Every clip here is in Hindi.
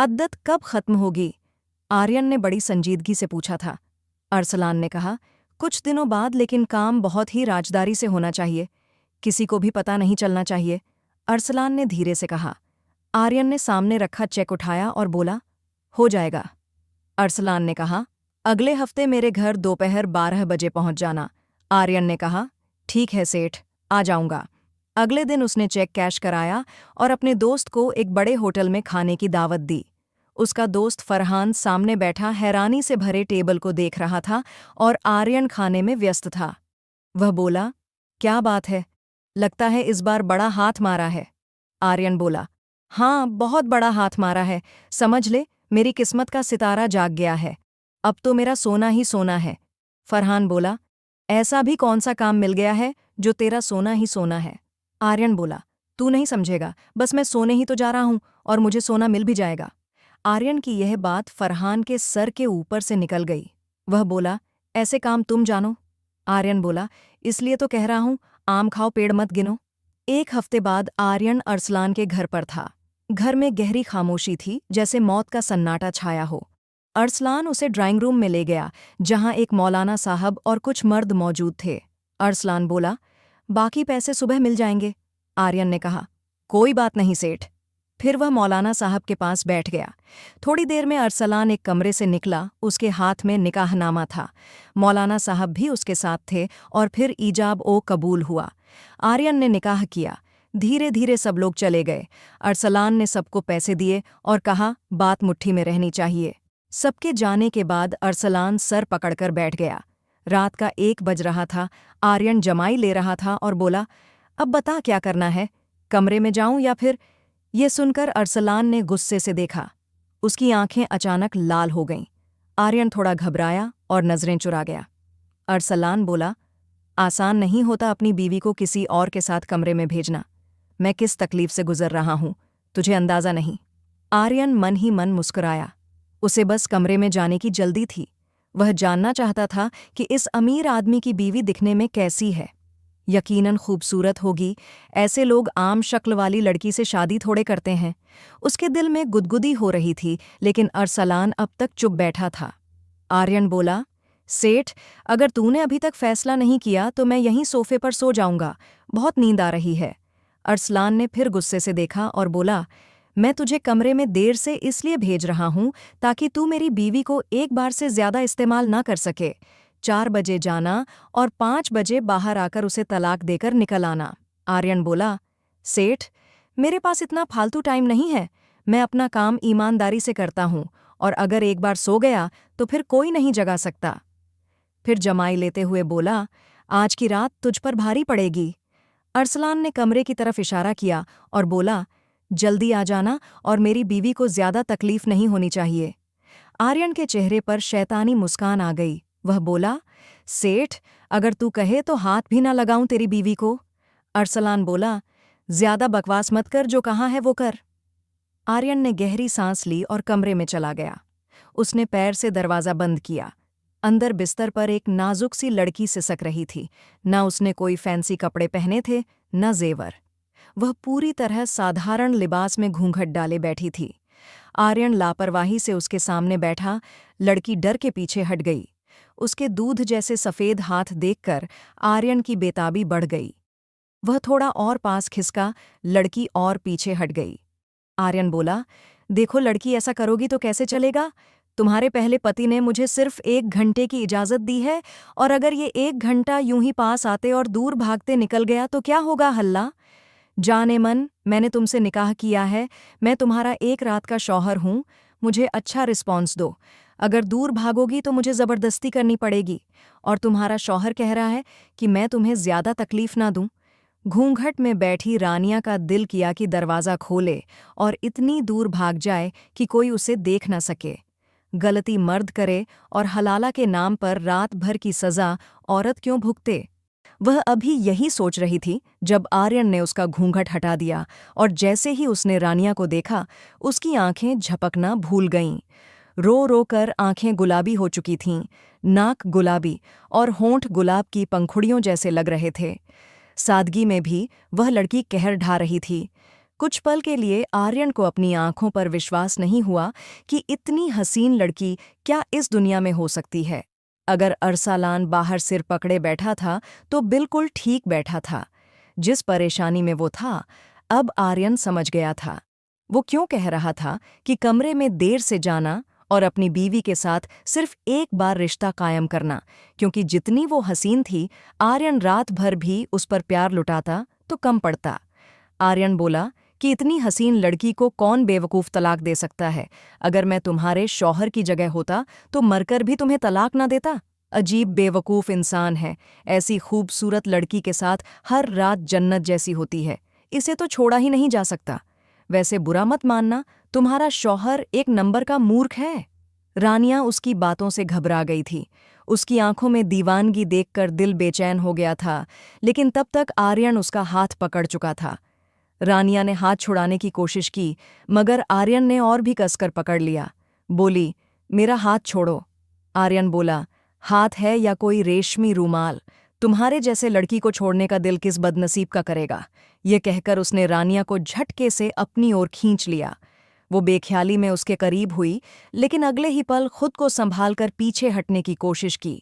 अद्दत कब खत्म होगी? आर्यन ने बड़ी संजीदगी से पूछा था। अरसलान ने कहा, कुछ दिनों बाद, लेकिन काम बहुत ही राजदारी से होना चाहिए। किसी को भी पता नहीं चलना चाहिए। अरसलान ने धीरे से कहा। आर्यन ने सामने रखा चेक उठाया और बोला, हो जाएगा। अरसलान ने कहा, अगले हफ्ते मेरे घर दोपहर 12 बजे पहुंच जाना। आर्यन ने कहा, ठीक है सेठ, आ जाऊंगा। अगले दिन उसने चेक कैश कराया और अपने दोस्त को एक बड़े होटल में खाने की दावत दी। उसका दोस्त फरहान सामने बैठा हैरानी से भरे टेबल को देख रहा था और आर्यन खाने में व्यस्त था। वह बोला, क्या बात है? लगता है इस बार बड़ा हाथ मारा है। आर्यन बोला, हाँ, बहुत बड़ा हाथ मारा है। समझ ले, मेरी किस्मत का सितारा जाग गया है। अब तो मेरा सोना ही सोना है। फरहान बोला, ऐसा भी कौन सा काम मिल गया है जो तेरा सोना ही सोना है? आर्यन बोला, तू नहीं समझेगा, बस मैं सोने ही तो जा रहा हूं और मुझे सोना मिल भी जाएगा। आर्यन की यह बात फरहान के सर के ऊपर से निकल गई। वह बोला, ऐसे काम तुम जानो? आर्यन बोला, इसलिए तो कह रहा हूं, आम खाओ पेड़ मत गिनो। एक हफ्ते बाद आर्यन अरसलान के घर पर था। घर में गहरी खामोशी थी, जैसे मौत का सन्नाटा छाया हो। अरसलान उसे ड्राइंग रूम में ले गया, जहां एक मौलाना साहब और कुछ मर्द मौजूद थे। अरसलान बोला, बाकी पैसे सुबह मिल जाएंगे। आर्यन ने कहा, कोई बात नहीं सेठ। फिर वह मौलाना साहब के पास बैठ गया। थोड़ी देर में अरसलान एक कमरे से निकला, उसके हाथ में निकाहनामा था। मौलाना साहब भी उसके साथ थे और फिर ईजाब ओ कबूल हुआ। आर्यन ने निकाह किया। धीरे धीरे सब लोग चले गए। अरसलान ने सबको पैसे दिए और कहा, बात मुट्ठी में रहनी चाहिए। सबके जाने के बाद अरसलान सर पकड़कर बैठ गया। रात का 1 बज रहा था। आर्यन जमाई ले रहा था और बोला, अब बता क्या करना है? कमरे में जाऊं या फिर? ये सुनकर अरसलान ने गुस्से से देखा। उसकी आंखें अचानक लाल हो गईं। आर्यन थोड़ा घबराया और नजरें चुरा गया। अरसलान बोला, आसान नहीं होता अपनी बीवी को किसी और के साथ कमरे में भेजना। मैं किस तकलीफ से गुजर रहा हूं, तुझे अंदाजा नहीं। आर्यन मन ही मन मुस्कुराया। उसे बस कमरे में जाने की जल्दी थी। वह जानना चाहता था कि इस अमीर आदमी की बीवी दिखने में कैसी है। यकीनन खूबसूरत होगी। ऐसे लोग आम शक्ल वाली लड़की से शादी थोड़े करते हैं। उसके दिल में गुदगुदी हो रही थी, लेकिन अरसलान अब तक चुप बैठा था। आर्यन बोला, सेठ, अगर तूने अभी तक फैसला नहीं किया तो मैं यहीं सोफे पर सो जाऊंगा। बहुत नींद आ रही है। अरसलान ने फिर गुस्से से देखा और बोला, मैं तुझे कमरे में देर से इसलिए भेज रहा हूं ताकि तू मेरी बीवी को एक बार से ज्यादा इस्तेमाल ना कर सके। 4 बजे जाना और 5 बजे बाहर आकर उसे तलाक देकर निकल आना। आर्यन बोला, सेठ, मेरे पास इतना फालतू टाइम नहीं है। मैं अपना काम ईमानदारी से करता हूं और अगर एक बार सो गया तो फिर कोई नहीं जगा सकता। फिर जमाई लेते हुए बोला, आज की रात तुझ पर भारी पड़ेगी। अरसलान ने कमरे की तरफ इशारा किया और बोला, जल्दी आ जाना और मेरी बीवी को ज्यादा तकलीफ नहीं होनी चाहिए। आर्यन के चेहरे पर शैतानी मुस्कान आ गई। वह बोला, सेठ, अगर तू कहे तो हाथ भी ना लगाऊं तेरी बीवी को। अरसलान बोला, ज्यादा बकवास मत कर, जो कहाँ है वो कर। आर्यन ने गहरी सांस ली और कमरे में चला गया। उसने पैर से दरवाज़ा बंद किया। अंदर बिस्तर पर एक नाजुक सी लड़की सिसक रही थी। न उसने कोई फैंसी कपड़े पहने थे, न जेवर। वह पूरी तरह साधारण लिबास में घूंघट डाले बैठी थी। आर्यन लापरवाही से उसके सामने बैठा। लड़की डर के पीछे हट गई। उसके दूध जैसे सफ़ेद हाथ देखकर आर्यन की बेताबी बढ़ गई। वह थोड़ा और पास खिसका। लड़की और पीछे हट गई। आर्यन बोला, देखो लड़की, ऐसा करोगी तो कैसे चलेगा? तुम्हारे पहले पति ने मुझे सिर्फ 1 घंटे की इजाज़त दी है, और अगर ये 1 घंटा यूं ही पास आते और दूर भागते निकल गया तो क्या होगा हल्ला? जाने मन, मैंने तुमसे निकाह किया है। मैं तुम्हारा 1 रात का शौहर हूं। मुझे अच्छा रिस्पॉन्स दो। अगर दूर भागोगी तो मुझे ज़बरदस्ती करनी पड़ेगी, और तुम्हारा शौहर कह रहा है कि मैं तुम्हें ज़्यादा तकलीफ ना दूं। घूंघट में बैठी रानिया का दिल किया कि दरवाज़ा खोले और इतनी दूर भाग जाए कि कोई उसे देख न सके। गलती मर्द करे और हलाला के नाम पर रात भर की सज़ा औरत क्यों भुगते? वह अभी यही सोच रही थी जब आर्यन ने उसका घूंघट हटा दिया, और जैसे ही उसने रानिया को देखा, उसकी आंखें झपकना भूल गईं। रो रो कर आंखें गुलाबी हो चुकी थीं, नाक गुलाबी और होंठ गुलाब की पंखुड़ियों जैसे लग रहे थे। सादगी में भी वह लड़की कहर ढा रही थी। कुछ पल के लिए आर्यन को अपनी आंखों पर विश्वास नहीं हुआ कि इतनी हसीन लड़की क्या इस दुनिया में हो सकती है। अगर अरसालान बाहर सिर पकड़े बैठा था तो बिल्कुल ठीक बैठा था। जिस परेशानी में वो था, अब आर्यन समझ गया था। वो क्यों कह रहा था कि कमरे में देर से जाना और अपनी बीवी के साथ सिर्फ एक बार रिश्ता कायम करना, क्योंकि जितनी वो हसीन थी, आर्यन रात भर भी उस पर प्यार लुटाता तो कम पड़ता। आर्यन बोला कि इतनी हसीन लड़की को कौन बेवकूफ़ तलाक दे सकता है। अगर मैं तुम्हारे शौहर की जगह होता तो मरकर भी तुम्हें तलाक ना देता। अजीब बेवकूफ़ इंसान है। ऐसी खूबसूरत लड़की के साथ हर रात जन्नत जैसी होती है। इसे तो छोड़ा ही नहीं जा सकता। वैसे बुरा मत मानना, तुम्हारा शौहर एक नंबर का मूर्ख है। रानिया उसकी बातों से घबरा गई थी। उसकी आंखों में दीवानगी देखकर दिल बेचैन हो गया था, लेकिन तब तक आर्यन उसका हाथ पकड़ चुका था। रानिया ने हाथ छुड़ाने की कोशिश की, मगर आर्यन ने और भी कसकर पकड़ लिया। बोली, मेरा हाथ छोड़ो। आर्यन बोला, हाथ है या कोई रेशमी रूमाल, तुम्हारे जैसे लड़की को छोड़ने का दिल किस बदनसीब का करेगा। ये कहकर उसने रानिया को झटके से अपनी ओर खींच लिया। वो बेख्याली में उसके करीब हुई, लेकिन अगले ही पल खुद को संभालकर पीछे हटने की कोशिश की,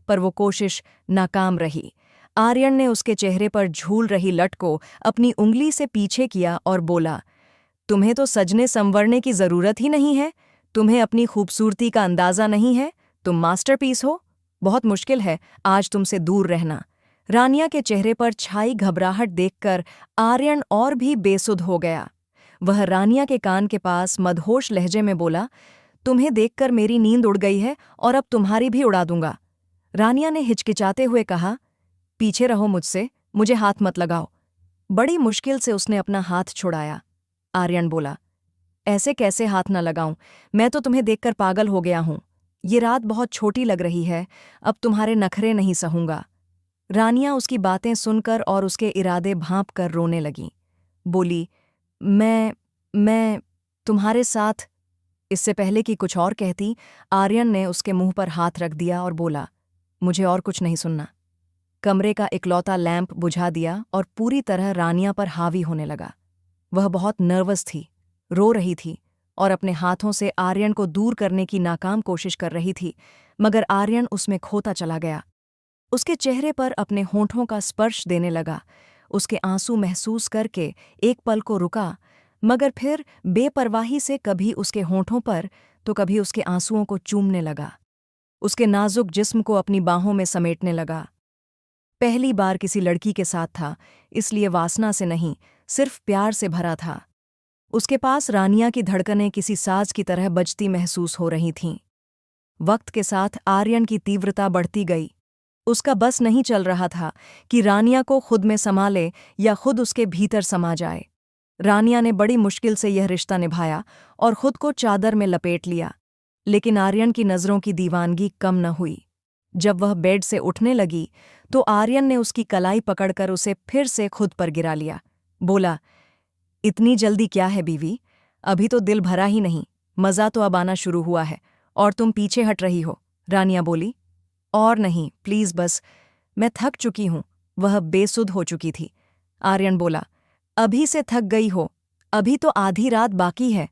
पर वो कोशिश नाकाम रही। आर्यन ने उसके चेहरे पर झूल रही लट को अपनी उंगली से पीछे किया और बोला, तुम्हें तो सजने संवरने की जरूरत ही नहीं है। तुम्हें अपनी खूबसूरती का अंदाजा नहीं है। तुम मास्टरपीस हो। बहुत मुश्किल है आज तुमसे दूर रहना। रानिया के चेहरे पर छाई घबराहट देखकर आर्यन और भी बेसुध हो गया। वह रानिया के कान के पास मदहोश लहजे में बोला, तुम्हें देखकर मेरी नींद उड़ गई है और अब तुम्हारी भी उड़ा दूंगा। रानिया ने हिचकिचाते हुए कहा, पीछे रहो मुझसे, मुझे हाथ मत लगाओ। बड़ी मुश्किल से उसने अपना हाथ छुड़ाया। आर्यन बोला, ऐसे कैसे हाथ न लगाऊं, मैं तो तुम्हें देखकर पागल हो गया हूं। ये रात बहुत छोटी लग रही है, अब तुम्हारे नखरे नहीं सहूंगा। रानिया उसकी बातें सुनकर और उसके इरादे भांप कर रोने लगी। बोली, मैं तुम्हारे साथ। इससे पहले कि कुछ और कहती, आर्यन ने उसके मुंह पर हाथ रख दिया और बोला, मुझे और कुछ नहीं सुनना। कमरे का इकलौता लैंप बुझा दिया और पूरी तरह रानिया पर हावी होने लगा। वह बहुत नर्वस थी, रो रही थी और अपने हाथों से आर्यन को दूर करने की नाकाम कोशिश कर रही थी, मगर आर्यन उसमें खोता चला गया। उसके चेहरे पर अपने होंठों का स्पर्श देने लगा। उसके आंसू महसूस करके एक पल को रुका, मगर फिर बेपरवाही से कभी उसके होंठों पर तो कभी उसके आंसुओं को चूमने लगा। उसके नाजुक जिस्म को अपनी बाहों में समेटने लगा। पहली बार किसी लड़की के साथ था, इसलिए वासना से नहीं, सिर्फ प्यार से भरा था। उसके पास रानिया की धड़कनें किसी साज की तरह बजती महसूस हो रही थीं। वक्त के साथ आर्यन की तीव्रता बढ़ती गई। उसका बस नहीं चल रहा था कि रानिया को खुद में समा ले या खुद उसके भीतर समा जाए। रानिया ने बड़ी मुश्किल से यह रिश्ता निभाया और खुद को चादर में लपेट लिया, लेकिन आर्यन की नज़रों की दीवानगी कम न हुई। जब वह बेड से उठने लगी तो आर्यन ने उसकी कलाई पकड़कर उसे फिर से खुद पर गिरा लिया। बोला, इतनी जल्दी क्या है बीवी, अभी तो दिल भरा ही नहीं, मज़ा तो अब आना शुरू हुआ है और तुम पीछे हट रही हो। रानिया बोली, और नहीं, प्लीज़ बस, मैं थक चुकी हूँ। वह बेसुध हो चुकी थी। आर्यन बोला, अभी से थक गई हो, अभी तो आधी रात बाकी है।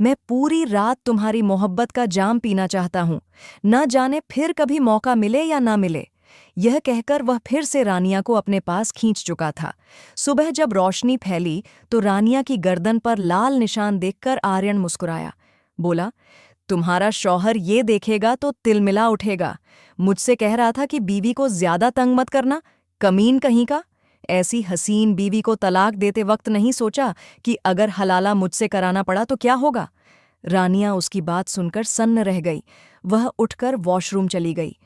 मैं पूरी रात तुम्हारी मोहब्बत का जाम पीना चाहता हूँ, न जाने फिर कभी मौका मिले या ना मिले। यह कहकर वह फिर से रानिया को अपने पास खींच चुका था। सुबह जब रोशनी फैली तो रानिया की गर्दन पर लाल निशान देखकर आर्यन मुस्कुराया। बोला, तुम्हारा शौहर ये देखेगा तो तिलमिला उठेगा। मुझसे कह रहा था कि बीवी को ज्यादा तंग मत करना, कमीन कहीं का। ऐसी हसीन बीवी को तलाक देते वक्त नहीं सोचा कि अगर हलाला मुझसे कराना पड़ा तो क्या होगा। रानिया उसकी बात सुनकर सन्न रह गई। वह उठकर वॉशरूम चली गई।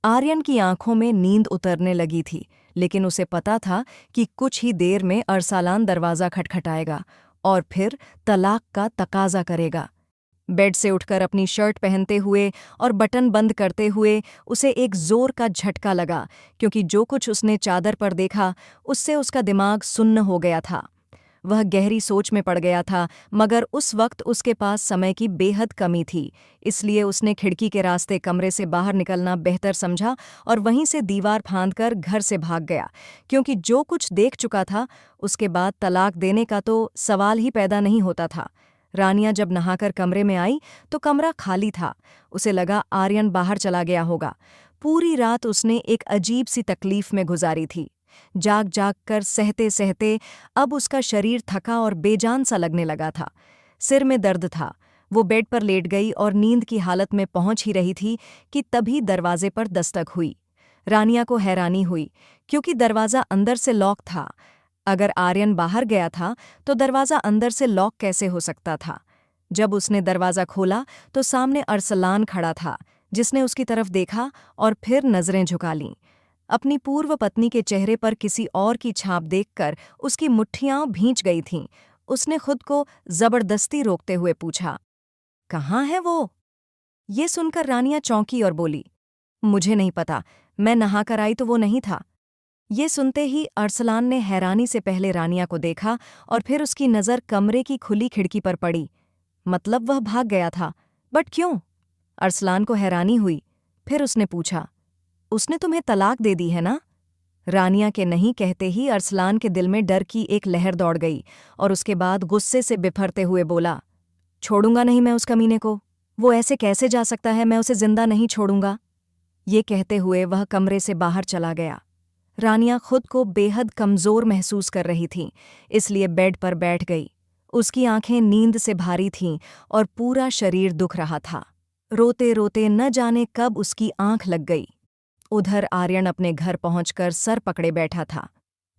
आर्यन की आंखों में नींद उतरने लगी थी, लेकिन उसे पता था कि कुछ ही देर में अरसालान दरवाज़ा खटखटाएगा और फिर तलाक का तकाजा करेगा। बेड से उठकर अपनी शर्ट पहनते हुए और बटन बंद करते हुए उसे एक जोर का झटका लगा, क्योंकि जो कुछ उसने चादर पर देखा उससे उसका दिमाग सुन्न हो गया था। वह गहरी सोच में पड़ गया था, मगर उस वक्त उसके पास समय की बेहद कमी थी। इसलिए उसने खिड़की के रास्ते कमरे से बाहर निकलना बेहतर समझा और वहीं से दीवार फांदकर घर से भाग गया, क्योंकि जो कुछ देख चुका था उसके बाद तलाक देने का तो सवाल ही पैदा नहीं होता था। रानिया जब नहाकर कमरे में आई तो कमरा खाली था। उसे लगा आर्यन बाहर चला गया होगा। पूरी रात उसने एक अजीब सी तकलीफ में गुजारी थी। जाग जाग कर सहते सहते अब उसका शरीर थका और बेजान सा लगने लगा था। सिर में दर्द था। वो बेड पर लेट गई और नींद की हालत में पहुंच ही रही थी कि तभी दरवाजे पर दस्तक हुई। रानिया को हैरानी हुई, क्योंकि दरवाज़ा अंदर से लॉक था। अगर आर्यन बाहर गया था तो दरवाज़ा अंदर से लॉक कैसे हो सकता था? जब उसने दरवाज़ा खोला तो सामने अरसलान खड़ा था, जिसने उसकी तरफ देखा और फिर नज़रें झुका लीं। अपनी पूर्व पत्नी के चेहरे पर किसी और की छाप देखकर उसकी मुट्ठियां भींच गई थीं। उसने खुद को जबरदस्ती रोकते हुए पूछा, कहाँ है वो? ये सुनकर रानिया चौंकी और बोली, मुझे नहीं पता, मैं नहाकर आई तो वो नहीं था। ये सुनते ही अरसलान ने हैरानी से पहले रानिया को देखा और फिर उसकी नज़र कमरे की खुली खिड़की पर पड़ी। मतलब वह भाग गया था, बट क्यों? अरसलान को हैरानी हुई। फिर उसने पूछा, उसने तुम्हें तलाक दे दी है ना? रानिया के नहीं कहते ही अरसलान के दिल में डर की एक लहर दौड़ गई और उसके बाद गुस्से से बिफरते हुए बोला, छोड़ूंगा नहीं मैं उस कमीने को। वो ऐसे कैसे जा सकता है? मैं उसे जिंदा नहीं छोड़ूंगा। ये कहते हुए वह कमरे से बाहर चला गया। रानिया खुद को बेहद कमज़ोर महसूस कर रही थी, इसलिए बेड पर बैठ गई। उसकी आंखें नींद से भारी थीं और पूरा शरीर दुख रहा था। रोते रोते न जाने कब उसकी आंख लग गई। उधर आर्यन अपने घर पहुंचकर सर पकड़े बैठा था।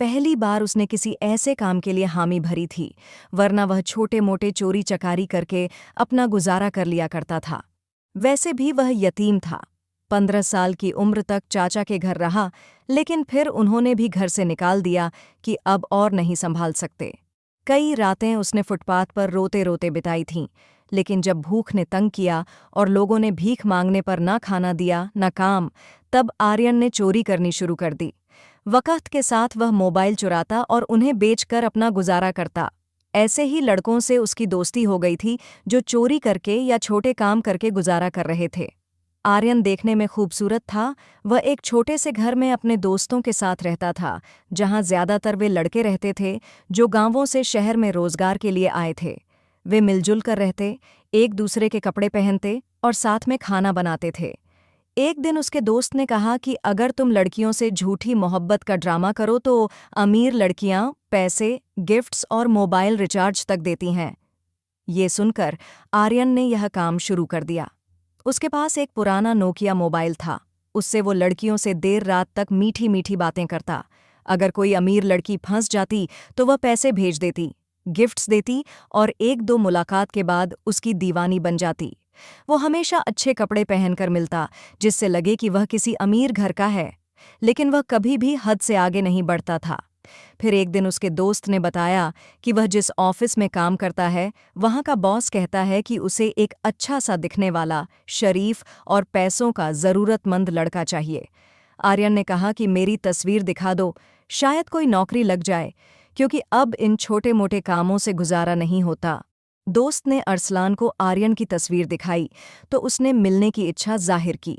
पहली बार उसने किसी ऐसे काम के लिए हामी भरी थी, वरना वह छोटे मोटे चोरी चकारी करके अपना गुजारा कर लिया करता था। वैसे भी वह यतीम था। 15 साल की उम्र तक चाचा के घर रहा, लेकिन फिर उन्होंने भी घर से निकाल दिया कि अब और नहीं संभाल सकते। कई रातें उसने फुटपाथ पर रोते रोते बिताई थीं, लेकिन जब भूख ने तंग किया और लोगों ने भीख मांगने पर ना खाना दिया न काम, तब आर्यन ने चोरी करनी शुरू कर दी। वक़्त के साथ वह मोबाइल चुराता और उन्हें बेचकर अपना गुजारा करता। ऐसे ही लड़कों से उसकी दोस्ती हो गई थी जो चोरी करके या छोटे काम करके गुजारा कर रहे थे। आर्यन देखने में खूबसूरत था। वह एक छोटे से घर में अपने दोस्तों के साथ रहता था, जहां ज्यादातर वे लड़के रहते थे जो गांवों से शहर में रोजगार के लिए आए थे। वे मिलजुल कर रहते, एक दूसरे के कपड़े पहनते और साथ में खाना बनाते थे। एक दिन उसके दोस्त ने कहा कि अगर तुम लड़कियों से झूठी मोहब्बत का ड्रामा करो तो अमीर लड़कियां पैसे, गिफ्ट्स और मोबाइल रिचार्ज तक देती हैं। ये सुनकर आर्यन ने यह काम शुरू कर दिया। उसके पास एक पुराना नोकिया मोबाइल था। उससे वो लड़कियों से देर रात तक मीठी मीठी बातें करता। अगर कोई अमीर लड़की फंस जाती तो वह पैसे भेज देती, गिफ्ट्स देती और एक दो मुलाकात के बाद उसकी दीवानी बन जाती। वो हमेशा अच्छे कपड़े पहनकर मिलता, जिससे लगे कि वह किसी अमीर घर का है, लेकिन वह कभी भी हद से आगे नहीं बढ़ता था। फिर एक दिन उसके दोस्त ने बताया कि वह जिस ऑफिस में काम करता है, वहाँ का बॉस कहता है कि उसे एक अच्छा सा दिखने वाला, शरीफ और पैसों का ज़रूरतमंद लड़का चाहिए। आर्यन ने कहा कि मेरी तस्वीर दिखा दो, शायद कोई नौकरी लग जाए, क्योंकि अब इन छोटे मोटे कामों से गुजारा नहीं होता। दोस्त ने अरसलान को आर्यन की तस्वीर दिखाई तो उसने मिलने की इच्छा जाहिर की।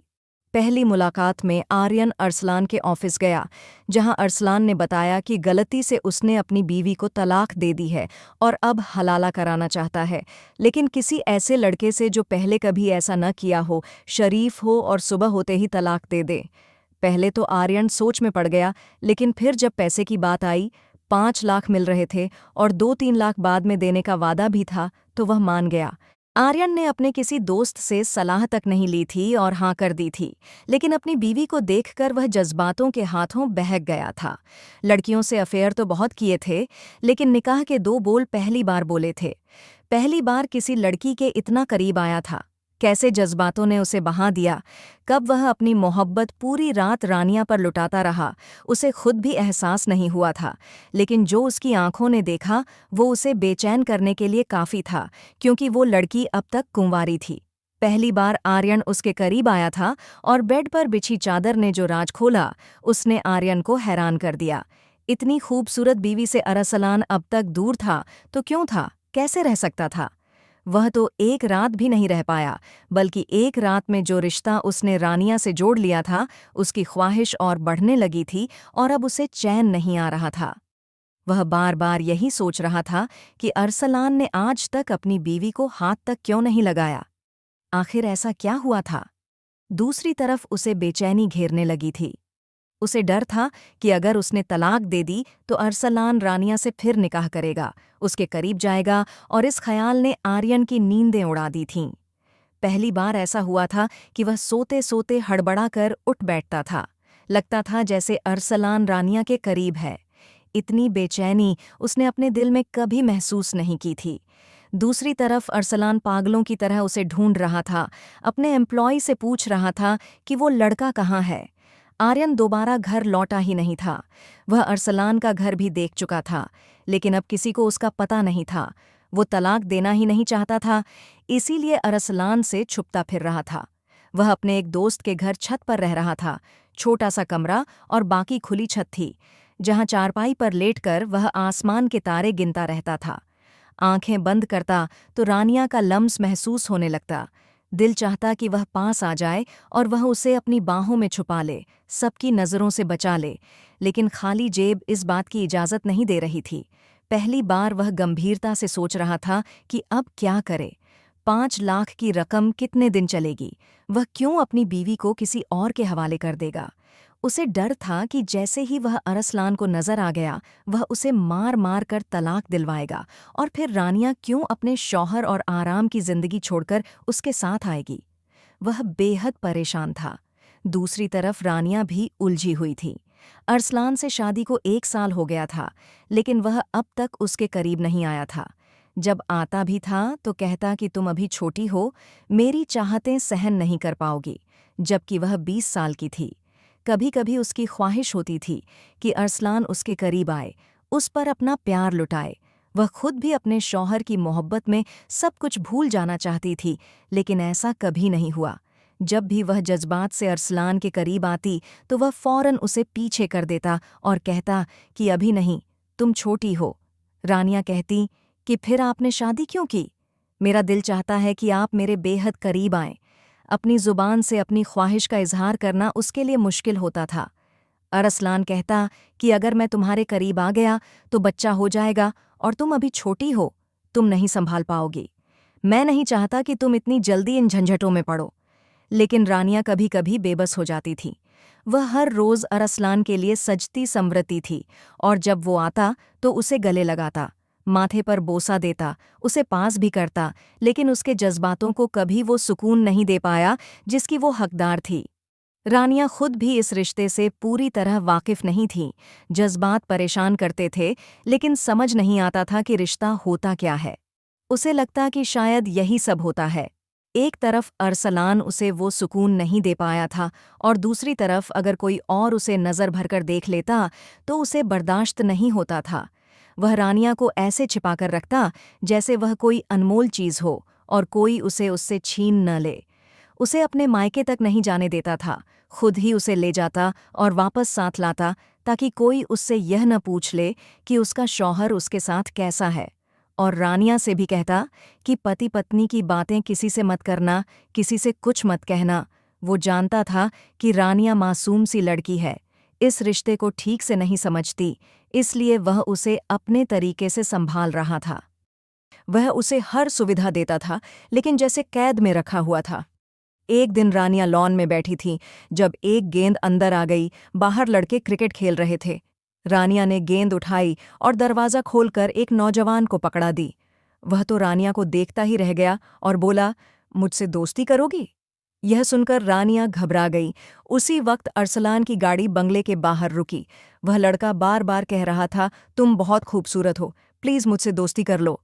पहली मुलाकात में आर्यन अरसलान के ऑफिस गया, जहां अरसलान ने बताया कि गलती से उसने अपनी बीवी को तलाक दे दी है और अब हलाला कराना चाहता है, लेकिन किसी ऐसे लड़के से जो पहले कभी ऐसा न किया हो, शरीफ हो और सुबह होते ही तलाक दे दे। पहले तो आर्यन सोच में पड़ गया, लेकिन फिर जब पैसे की बात आई, 5 लाख मिल रहे थे और 2-3 लाख बाद में देने का वादा भी था, तो वह मान गया। आर्यन ने अपने किसी दोस्त से सलाह तक नहीं ली थी और हाँ कर दी थी, लेकिन अपनी बीवी को देखकर वह जज्बातों के हाथों बहक गया था। लड़कियों से अफेयर तो बहुत किए थे, लेकिन निकाह के 2 बोल पहली बार बोले थे। पहली बार किसी लड़की के इतना करीब आया था। कैसे जज्बातों ने उसे बहा दिया। कब वह अपनी मोहब्बत पूरी रात रानिया पर लुटाता रहा, उसे खुद भी एहसास नहीं हुआ था, लेकिन जो उसकी आंखों ने देखा वो उसे बेचैन करने के लिए काफ़ी था, क्योंकि वो लड़की अब तक कुंवारी थी। पहली बार आर्यन उसके करीब आया था और बेड पर बिछी चादर ने जो राज खोला, उसने आर्यन को हैरान कर दिया। इतनी खूबसूरत बीवी से अरसलान अब तक दूर था तो क्यों था, कैसे रह सकता था? वह तो एक रात भी नहीं रह पाया, बल्कि एक रात में जो रिश्ता उसने रानिया से जोड़ लिया था, उसकी ख्वाहिश और बढ़ने लगी थी और अब उसे चैन नहीं आ रहा था। वह बार बार यही सोच रहा था कि अरसलान ने आज तक अपनी बीवी को हाथ तक क्यों नहीं लगाया। आखिर ऐसा क्या हुआ था? दूसरी तरफ उसे बेचैनी घेरने लगी थी। उसे डर था कि अगर उसने तलाक दे दी तो अरसलान रानिया से फिर निकाह करेगा, उसके करीब जाएगा, और इस ख्याल ने आर्यन की नींदें उड़ा दी थीं। पहली बार ऐसा हुआ था कि वह सोते सोते हड़बड़ा कर उठ बैठता था। लगता था जैसे अरसलान रानिया के करीब है। इतनी बेचैनी उसने अपने दिल में कभी महसूस नहीं की थी। दूसरी तरफ अरसलान पागलों की तरह उसे ढूंढ रहा था, अपने एम्प्लॉय से पूछ रहा था कि वो लड़का कहाँ है। आर्यन दोबारा घर लौटा ही नहीं था। वह अरसलान का घर भी देख चुका था, लेकिन अब किसी को उसका पता नहीं था। वो तलाक देना ही नहीं चाहता था, इसीलिए अरसलान से छुपता फिर रहा था। वह अपने एक दोस्त के घर छत पर रह रहा था। छोटा सा कमरा और बाकी खुली छत थी, जहां चारपाई पर लेटकर वह आसमान के तारे गिनता रहता था। आंखें बंद करता तो रानिया का लम्स महसूस होने लगता। दिल चाहता कि वह पास आ जाए और वह उसे अपनी बाहों में छुपा ले, सबकी नज़रों से बचा ले, लेकिन खाली जेब इस बात की इजाज़त नहीं दे रही थी। पहली बार वह गंभीरता से सोच रहा था कि अब क्या करे। 5 लाख की रकम कितने दिन चलेगी? वह क्यों अपनी बीवी को किसी और के हवाले कर देगा? उसे डर था कि जैसे ही वह अरसलान को नजर आ गया, वह उसे मार मार कर तलाक दिलवाएगा, और फिर रानिया क्यों अपने शौहर और आराम की जिंदगी छोड़कर उसके साथ आएगी। वह बेहद परेशान था। दूसरी तरफ रानिया भी उलझी हुई थी। अरसलान से शादी को 1 साल हो गया था, लेकिन वह अब तक उसके करीब नहीं आया था। जब आता भी था तो कहता कि तुम अभी छोटी हो, मेरी चाहतें सहन नहीं कर पाओगी, जबकि वह 20 साल की थी। कभी कभी उसकी ख्वाहिश होती थी कि अरसलान उसके करीब आए, उस पर अपना प्यार लुटाए। वह खुद भी अपने शौहर की मोहब्बत में सब कुछ भूल जाना चाहती थी, लेकिन ऐसा कभी नहीं हुआ। जब भी वह जज्बात से अरसलान के करीब आती तो वह फौरन उसे पीछे कर देता और कहता कि अभी नहीं, तुम छोटी हो। रानिया कहती कि फिर आपने शादी क्यों की? मेरा दिल चाहता है कि आप मेरे बेहद करीब आएं। अपनी जुबान से अपनी ख्वाहिश का इजहार करना उसके लिए मुश्किल होता था। अरसलान कहता कि अगर मैं तुम्हारे करीब आ गया तो बच्चा हो जाएगा, और तुम अभी छोटी हो, तुम नहीं संभाल पाओगी। मैं नहीं चाहता कि तुम इतनी जल्दी इन झंझटों में पड़ो। लेकिन रानिया कभी कभी बेबस हो जाती थी। वह हर रोज अरसलान के लिए सजती संवरती थी, और जब वो आता तो उसे गले लगाता, माथे पर बोसा देता, उसे पास भी करता, लेकिन उसके जज्बातों को कभी वो सुकून नहीं दे पाया जिसकी वो हकदार थी। रानिया खुद भी इस रिश्ते से पूरी तरह वाकिफ नहीं थी। जज्बात परेशान करते थे, लेकिन समझ नहीं आता था कि रिश्ता होता क्या है। उसे लगता कि शायद यही सब होता है। एक तरफ अरसलान उसे वो सुकून नहीं दे पाया था, और दूसरी तरफ अगर कोई और उसे नज़र भरकर देख लेता तो उसे बर्दाश्त नहीं होता था। वह रानिया को ऐसे छिपाकर रखता जैसे वह कोई अनमोल चीज़ हो और कोई उसे उससे छीन न ले। उसे अपने मायके तक नहीं जाने देता था, खुद ही उसे ले जाता और वापस साथ लाता, ताकि कोई उससे यह न पूछ ले कि उसका शौहर उसके साथ कैसा है। और रानिया से भी कहता कि पति पत्नी की बातें किसी से मत करना, किसी से कुछ मत कहना। वो जानता था कि रानिया मासूम सी लड़की है, इस रिश्ते को ठीक से नहीं समझती, इसलिए वह उसे अपने तरीके से संभाल रहा था। वह उसे हर सुविधा देता था, लेकिन जैसे कैद में रखा हुआ था। एक दिन रानिया लॉन में बैठी थी, जब एक गेंद अंदर आ गई। बाहर लड़के क्रिकेट खेल रहे थे। रानिया ने गेंद उठाई और दरवाज़ा खोलकर एक नौजवान को पकड़ा दी। वह तो रानिया को देखता ही रह गया और बोला, मुझसे दोस्ती करोगी? यह सुनकर रानिया घबरा गई। उसी वक्त अरसलान की गाड़ी बंगले के बाहर रुकी। वह लड़का बार बार कह रहा था, तुम बहुत खूबसूरत हो, प्लीज़ मुझसे दोस्ती कर लो।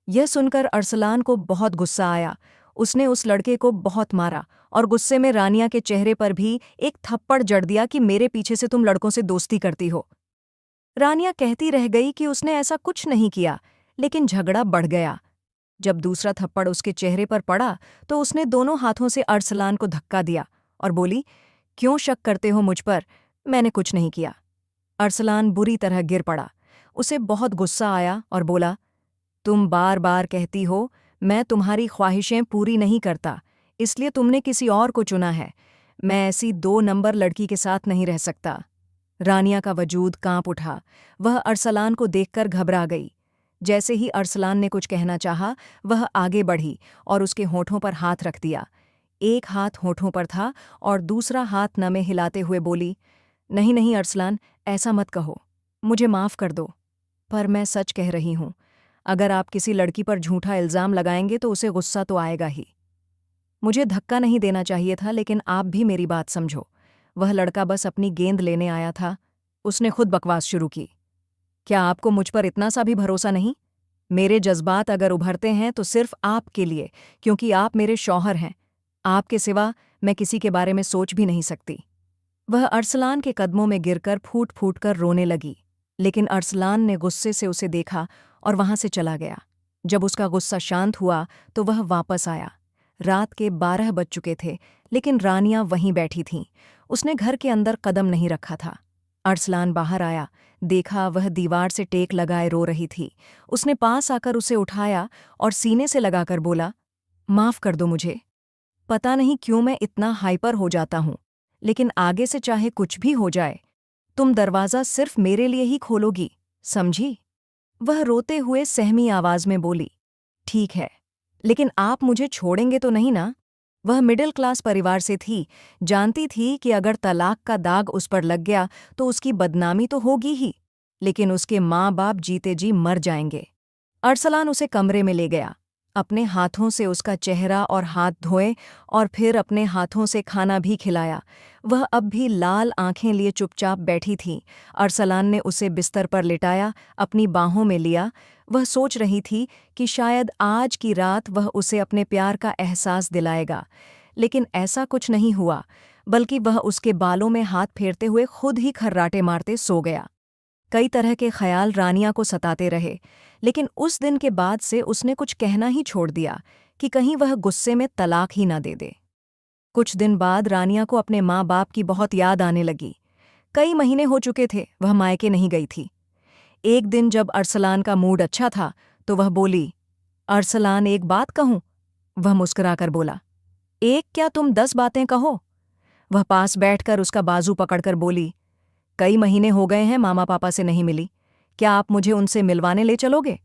यह सुनकर अरसलान को बहुत गुस्सा आया। उसने उस लड़के को बहुत मारा और गुस्से में रानिया के चेहरे पर भी एक थप्पड़ जड़ दिया कि मेरे पीछे से तुम लड़कों से दोस्ती करती हो। रानिया कहती रह गई कि उसने ऐसा कुछ नहीं किया, लेकिन झगड़ा बढ़ गया। जब दूसरा थप्पड़ उसके चेहरे पर पड़ा तो उसने दोनों हाथों से अरसलान को धक्का दिया और बोली, क्यों शक करते हो मुझ पर? मैंने कुछ नहीं किया। अरसलान बुरी तरह गिर पड़ा। उसे बहुत गुस्सा आया और बोला, तुम बार बार कहती हो मैं तुम्हारी ख्वाहिशें पूरी नहीं करता, इसलिए तुमने किसी और को चुना है। मैं ऐसी 2 नंबर लड़की के साथ नहीं रह सकता। रानिया का वजूद कांप उठा। वह अरसलान को देखकर घबरा गई। जैसे ही अरसलान ने कुछ कहना चाहा, वह आगे बढ़ी और उसके होठों पर हाथ रख दिया। एक हाथ होठों पर था और दूसरा हाथ नमे हिलाते हुए बोली, नहीं नहीं अरसलान, ऐसा मत कहो, मुझे माफ़ कर दो। पर मैं सच कह रही हूँ, अगर आप किसी लड़की पर झूठा इल्ज़ाम लगाएंगे तो उसे गुस्सा तो आएगा ही। मुझे धक्का नहीं देना चाहिए था, लेकिन आप भी मेरी बात समझो। वह लड़का बस अपनी गेंद लेने आया था। उसने खुद बकवास शुरू की। क्या आपको मुझ पर इतना सा भी भरोसा नहीं? मेरे जज्बात अगर उभरते हैं तो सिर्फ आपके लिए, क्योंकि आप मेरे शौहर हैं। आपके सिवा मैं किसी के बारे में सोच भी नहीं सकती। वह अरसलान के कदमों में गिरकर फूट फूट कर रोने लगी, लेकिन अरसलान ने गुस्से से उसे देखा और वहां से चला गया। जब उसका गुस्सा शांत हुआ तो वह वापस आया। रात के 12 बज चुके थे, लेकिन रानिया वहीं बैठी थीं। उसने घर के अंदर कदम नहीं रखा था। अरसलान बाहर आया, देखा वह दीवार से टेक लगाए रो रही थी। उसने पास आकर उसे उठाया और सीने से लगाकर बोला, माफ़ कर दो मुझे। पता नहीं क्यों मैं इतना हाइपर हो जाता हूँ, लेकिन आगे से चाहे कुछ भी हो जाए, तुम दरवाज़ा सिर्फ मेरे लिए ही खोलोगी, समझी? वह रोते हुए सहमी आवाज़ में बोली, ठीक है, लेकिन आप मुझे छोड़ेंगे तो नहीं ना? वह मिडिल क्लास परिवार से थी, जानती थी कि अगर तलाक का दाग उस पर लग गया तो उसकी बदनामी तो होगी ही, लेकिन उसके माँ बाप जीते जी मर जाएंगे। अरसलान उसे कमरे में ले गया, अपने हाथों से उसका चेहरा और हाथ धोए और फिर अपने हाथों से खाना भी खिलाया। वह अब भी लाल आंखें लिए चुपचाप बैठी थी। अरसलान ने उसे बिस्तर पर लिटाया, अपनी बाहों में लिया। वह सोच रही थी कि शायद आज की रात वह उसे अपने प्यार का एहसास दिलाएगा, लेकिन ऐसा कुछ नहीं हुआ, बल्कि वह उसके बालों में हाथ फेरते हुए खुद ही खर्राटे मारते सो गया। कई तरह के ख्याल रानिया को सताते रहे, लेकिन उस दिन के बाद से उसने कुछ कहना ही छोड़ दिया कि कहीं वह गुस्से में तलाक ही ना दे दे। कुछ दिन बाद रानिया को अपने माँ बाप की बहुत याद आने लगी। कई महीने हो चुके थे वह मायके नहीं गई थी। एक दिन जब अरसलान का मूड अच्छा था तो वह बोली, अरसलान एक बात कहूं? वह मुस्कुराकर बोला, एक क्या तुम 10 बातें कहो। वह पास बैठकर उसका बाजू पकड़कर बोली, कई महीने हो गए हैं मामा पापा से नहीं मिली, क्या आप मुझे उनसे मिलवाने ले चलोगे?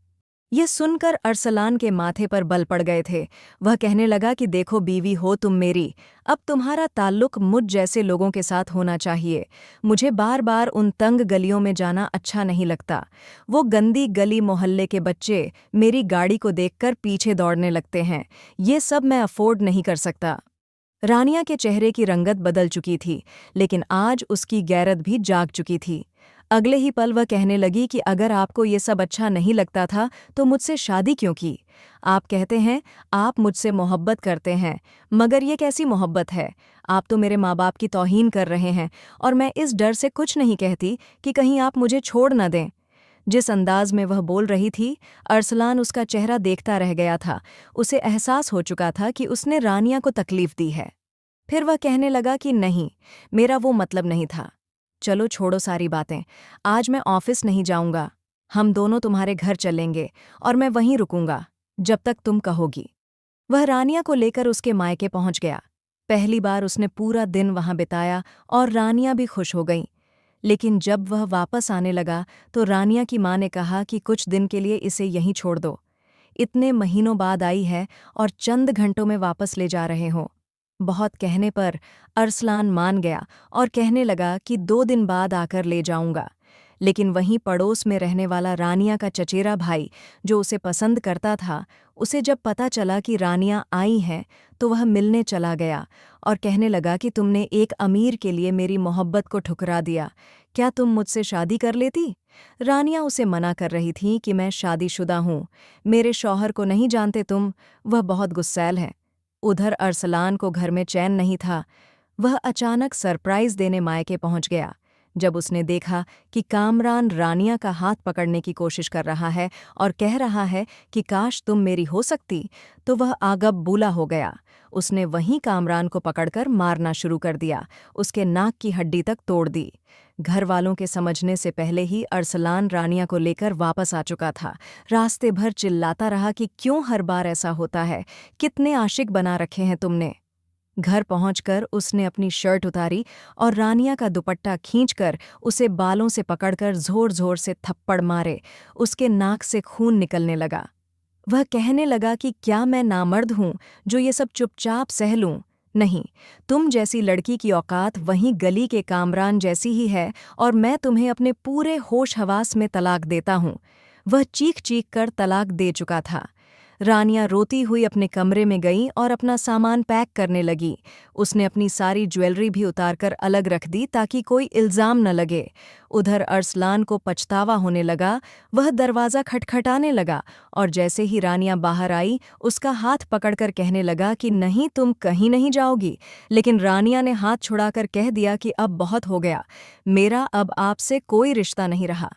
यह सुनकर अरसलान के माथे पर बल पड़ गए थे। वह कहने लगा कि देखो बीवी हो तुम मेरी, अब तुम्हारा ताल्लुक मुझ जैसे लोगों के साथ होना चाहिए। मुझे बार बार उन तंग गलियों में जाना अच्छा नहीं लगता। वो गंदी गली मोहल्ले के बच्चे मेरी गाड़ी को देखकर पीछे दौड़ने लगते हैं। ये सब मैं अफोर्ड नहीं कर सकता। रानिया के चेहरे की रंगत बदल चुकी थी, लेकिन आज उसकी गैरत भी जाग चुकी थी। अगले ही पल वह कहने लगी कि अगर आपको ये सब अच्छा नहीं लगता था तो मुझसे शादी क्यों की? आप कहते हैं आप मुझसे मोहब्बत करते हैं, मगर ये कैसी मोहब्बत है? आप तो मेरे माँ बाप की तौहीन कर रहे हैं, और मैं इस डर से कुछ नहीं कहती कि कहीं आप मुझे छोड़ न दें। जिस अंदाज में वह बोल रही थी, अरसलान उसका चेहरा देखता रह गया था। उसे एहसास हो चुका था कि उसने रानिया को तकलीफ दी है। फिर वह कहने लगा कि नहीं, मेरा वो मतलब नहीं था। चलो छोड़ो सारी बातें, आज मैं ऑफिस नहीं जाऊंगा। हम दोनों तुम्हारे घर चलेंगे और मैं वहीं रुकूंगा जब तक तुम कहोगी। वह रानिया को लेकर उसके मायके पहुंच गया। पहली बार उसने पूरा दिन वहां बिताया और रानिया भी खुश हो गई। लेकिन जब वह वापस आने लगा तो रानिया की माँ ने कहा कि कुछ दिन के लिए इसे यहीं छोड़ दो। इतने महीनों बाद आई है और चंद घंटों में वापस ले जा रहे हो। बहुत कहने पर अरसलान मान गया और कहने लगा कि 2 दिन बाद आकर ले जाऊंगा। लेकिन वहीं पड़ोस में रहने वाला रानिया का चचेरा भाई, जो उसे पसंद करता था, उसे जब पता चला कि रानिया आई हैं तो वह मिलने चला गया और कहने लगा कि तुमने एक अमीर के लिए मेरी मोहब्बत को ठुकरा दिया, क्या तुम मुझसे शादी कर लेती? रानिया उसे मना कर रही थी कि मैं शादीशुदा हूँ, मेरे शौहर को नहीं जानते तुम, वह बहुत गुस्सैल है। उधर अरसलान को घर में चैन नहीं था। वह अचानक सरप्राइज देने मायके पहुंच गया। जब उसने देखा कि कामरान रानिया का हाथ पकड़ने की कोशिश कर रहा है और कह रहा है कि काश तुम मेरी हो सकती, तो वह आगब बूला हो गया। उसने वहीं कामरान को पकड़कर मारना शुरू कर दिया, उसके नाक की हड्डी तक तोड़ दी। घर वालों के समझने से पहले ही अरसलान रानिया को लेकर वापस आ चुका था। रास्ते भर चिल्लाता रहा कि क्यों हर बार ऐसा होता है, कितने आशिक बना रखे हैं तुमने। घर पहुंचकर उसने अपनी शर्ट उतारी और रानिया का दुपट्टा खींचकर उसे बालों से पकड़कर जोर जोर से थप्पड़ मारे। उसके नाक से खून निकलने लगा। वह कहने लगा कि क्या मैं नामर्द हूं जो ये सब चुपचाप सह लूं? नहीं, तुम जैसी लड़की की औकात वहीं गली के कामरान जैसी ही है और मैं तुम्हें अपने पूरे होश हवास में तलाक देता हूं। वह चीख चीख कर तलाक दे चुका था। रानिया रोती हुई अपने कमरे में गई और अपना सामान पैक करने लगी। उसने अपनी सारी ज्वेलरी भी उतारकर अलग रख दी ताकि कोई इल्जाम न लगे। उधर अरसलान को पछतावा होने लगा। वह दरवाज़ा खटखटाने लगा और जैसे ही रानिया बाहर आई उसका हाथ पकड़कर कहने लगा कि नहीं, तुम कहीं नहीं जाओगी। लेकिन रानिया ने हाथ छुड़ाकर कह दिया कि अब बहुत हो गया, मेरा अब आपसे कोई रिश्ता नहीं रहा।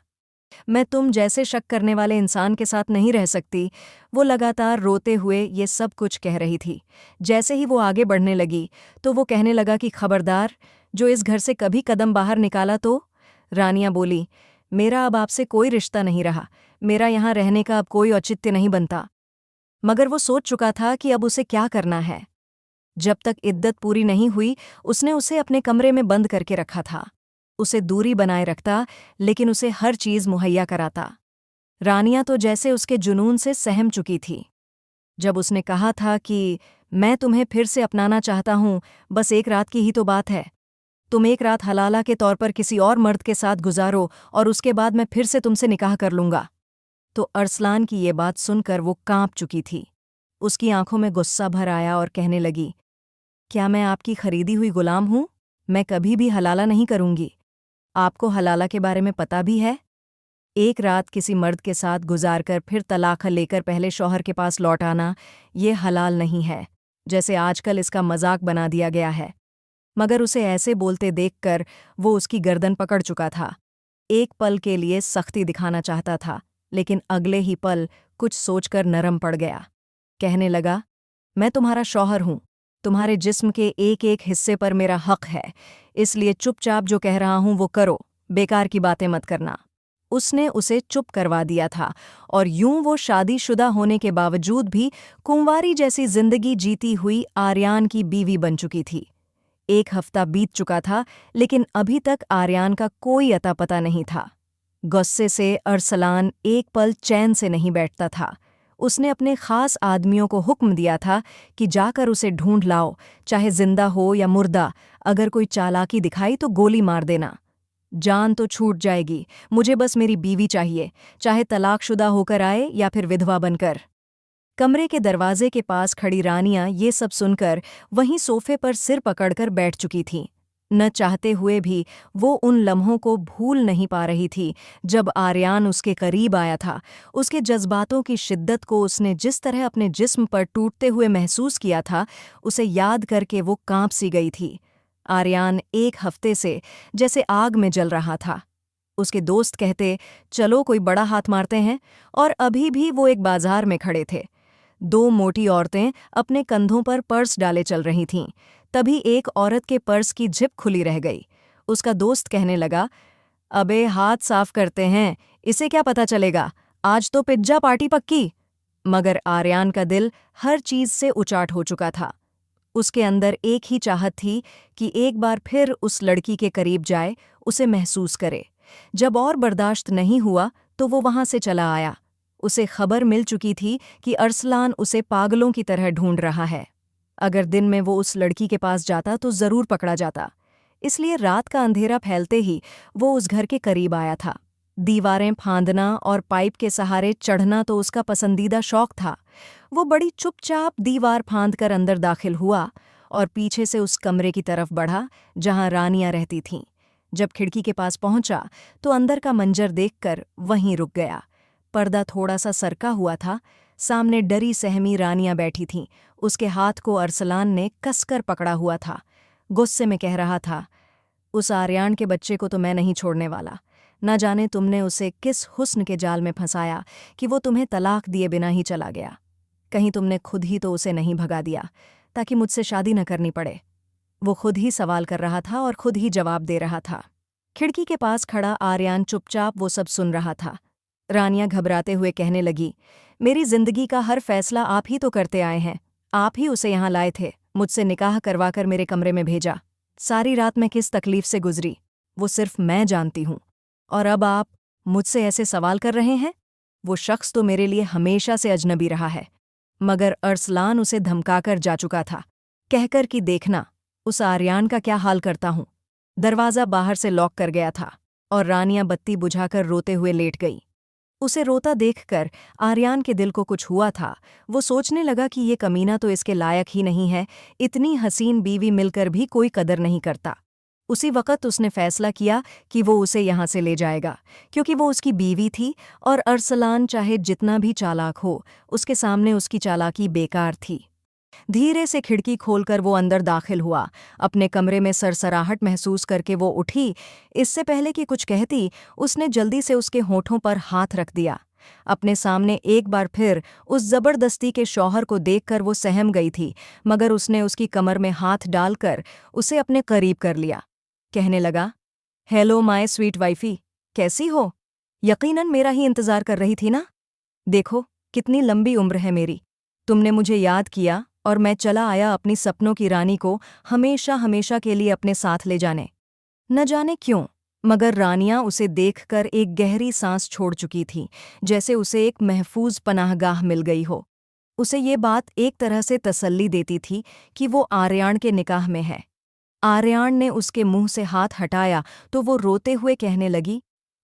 मैं तुम जैसे शक करने वाले इंसान के साथ नहीं रह सकती। वो लगातार रोते हुए ये सब कुछ कह रही थी। जैसे ही वो आगे बढ़ने लगी तो वो कहने लगा कि खबरदार, जो इस घर से कभी कदम बाहर निकाला तो। रानिया बोली, मेरा अब आपसे कोई रिश्ता नहीं रहा, मेरा यहाँ रहने का अब कोई औचित्य नहीं बनता। मगर वो सोच चुका था कि अब उसे क्या करना है। जब तक इद्दत पूरी नहीं हुई उसने उसे अपने कमरे में बंद करके रखा था। उसे दूरी बनाए रखता, लेकिन उसे हर चीज मुहैया कराता। रानिया तो जैसे उसके जुनून से सहम चुकी थी। जब उसने कहा था कि मैं तुम्हें फिर से अपनाना चाहता हूं, बस एक रात की ही तो बात है, तुम एक रात हलाला के तौर पर किसी और मर्द के साथ गुजारो और उसके बाद मैं फिर से तुमसे निकाह कर लूंगा। तो अरसलान की ये बात सुनकर वो कांप चुकी थी। उसकी आंखों में गुस्सा भर आया और कहने लगी, क्या मैं आपकी खरीदी हुई गुलाम हूं? मैं कभी भी हलाला नहीं करूंगी। आपको हलाला के बारे में पता भी है? एक रात किसी मर्द के साथ गुजारकर फिर तलाक लेकर पहले शौहर के पास लौट आना, ये हलाल नहीं है, जैसे आजकल इसका मजाक बना दिया गया है। मगर उसे ऐसे बोलते देखकर वो उसकी गर्दन पकड़ चुका था। एक पल के लिए सख्ती दिखाना चाहता था, लेकिन अगले ही पल कुछ सोचकर नरम पड़ गया। कहने लगा, मैं तुम्हारा शौहर हूं, तुम्हारे जिस्म के एक एक हिस्से पर मेरा हक है, इसलिए चुपचाप जो कह रहा हूं वो करो, बेकार की बातें मत करना। उसने उसे चुप करवा दिया था और यूं वो शादीशुदा होने के बावजूद भी कुंवारी जैसी जिंदगी जीती हुई आर्यान की बीवी बन चुकी थी। एक हफ्ता बीत चुका था, लेकिन अभी तक आर्यान का कोई अता पता नहीं था। गुस्से से अरसलान एक पल चैन से नहीं बैठता था। उसने अपने खास आदमियों को हुक्म दिया था कि जाकर उसे ढूंढ लाओ, चाहे जिंदा हो या मुर्दा। अगर कोई चालाकी दिखाई तो गोली मार देना। जान तो छूट जाएगी, मुझे बस मेरी बीवी चाहिए, चाहे तलाकशुदा होकर आए या फिर विधवा बनकर। कमरे के दरवाजे के पास खड़ी रानियां ये सब सुनकर वहीं सोफे पर सिर पकड़कर बैठ चुकी थीं। न चाहते हुए भी वो उन लम्हों को भूल नहीं पा रही थी जब आर्यान उसके करीब आया था। उसके जज्बातों की शिद्दत को उसने जिस तरह अपने जिस्म पर टूटते हुए महसूस किया था, उसे याद करके वो कांप सी गई थी। आर्यान एक हफ्ते से जैसे आग में जल रहा था। उसके दोस्त कहते, चलो कोई बड़ा हाथ मारते हैं, और अभी भी वो एक बाजार में खड़े थे। दो मोटी औरतें अपने कंधों पर पर्स डाले चल रही थीं। तभी एक औरत के पर्स की जिप खुली रह गई। उसका दोस्त कहने लगा, अबे हाथ साफ करते हैं, इसे क्या पता चलेगा, आज तो पिज्जा पार्टी पक्की। मगर आर्यान का दिल हर चीज से उचाट हो चुका था। उसके अंदर एक ही चाहत थी कि एक बार फिर उस लड़की के करीब जाए, उसे महसूस करे। जब और बर्दाश्त नहीं हुआ तो वो वहां से चला आया। उसे खबर मिल चुकी थी कि अरसलान उसे पागलों की तरह ढूंढ रहा है। अगर दिन में वो उस लड़की के पास जाता तो जरूर पकड़ा जाता। इसलिए रात का अंधेरा फैलते ही वो उस घर के करीब आया था। दीवारें फांदना और पाइप के सहारे चढ़ना तो उसका पसंदीदा शौक था। वो बड़ी चुपचाप दीवार फांदकर अंदर दाखिल हुआ और पीछे से उस कमरे की तरफ बढ़ा जहां रानियां रहती थीं। जब खिड़की के पास पहुंचा तो अंदर का मंजर देखकर वहीं रुक गया। पर्दा थोड़ा सा सरका हुआ था। सामने डरी सहमी रानियां बैठी थीं। उसके हाथ को अरसलान ने कसकर पकड़ा हुआ था। गुस्से में कह रहा था, उस आर्यान के बच्चे को तो मैं नहीं छोड़ने वाला। न जाने तुमने उसे किस हुस्न के जाल में फंसाया कि वो तुम्हें तलाक दिए बिना ही चला गया। कहीं तुमने खुद ही तो उसे नहीं भगा दिया ताकि मुझसे शादी न करनी पड़े। वो खुद ही सवाल कर रहा था और खुद ही जवाब दे रहा था। खिड़की के पास खड़ा आर्यान चुपचाप वो सब सुन रहा था। रानिया घबराते हुए कहने लगी, मेरी जिंदगी का हर फैसला आप ही तो करते आए हैं। आप ही उसे यहाँ लाए थे, मुझसे निकाह करवाकर मेरे कमरे में भेजा। सारी रात मैं किस तकलीफ से गुजरी वो सिर्फ मैं जानती हूँ। और अब आप मुझसे ऐसे सवाल कर रहे हैं? वो शख्स तो मेरे लिए हमेशा से अजनबी रहा है, मगर अरसलान उसे धमकाकर जा चुका था, कहकर कि देखना उस आर्यान का क्या हाल करता हूँ। दरवाज़ा बाहर से लॉक कर गया था और रानिया बत्ती बुझाकर रोते हुए लेट गई। उसे रोता देखकर आर्यान के दिल को कुछ हुआ था। वो सोचने लगा कि ये कमीना तो इसके लायक ही नहीं है, इतनी हसीन बीवी मिलकर भी कोई कदर नहीं करता। उसी वक़्त उसने फैसला किया कि वो उसे यहाँ से ले जाएगा, क्योंकि वो उसकी बीवी थी और अरसलान चाहे जितना भी चालाक हो, उसके सामने उसकी चालाकी बेकार थी। धीरे से खिड़की खोलकर वो अंदर दाखिल हुआ। अपने कमरे में सरसराहट महसूस करके वो उठी। इससे पहले कि कुछ कहती, उसने जल्दी से उसके होठों पर हाथ रख दिया। अपने सामने एक बार फिर उस जबरदस्ती के शौहर को देखकर वो सहम गई थी, मगर उसने उसकी कमर में हाथ डालकर उसे अपने करीब कर लिया। कहने लगा, हेलो माय स्वीट वाइफी, कैसी हो? यकीनन मेरा ही इंतजार कर रही थी ना? देखो कितनी लंबी उम्र है मेरी, तुमने मुझे याद किया और मैं चला आया अपनी सपनों की रानी को हमेशा हमेशा के लिए अपने साथ ले जाने। न जाने क्यों, मगर रानियां उसे देखकर एक गहरी सांस छोड़ चुकी थी, जैसे उसे एक महफूज पनाहगाह मिल गई हो। उसे ये बात एक तरह से तसल्ली देती थी कि वो आर्यान के निकाह में है। आर्यान ने उसके मुंह से हाथ हटाया तो वो रोते हुए कहने लगी,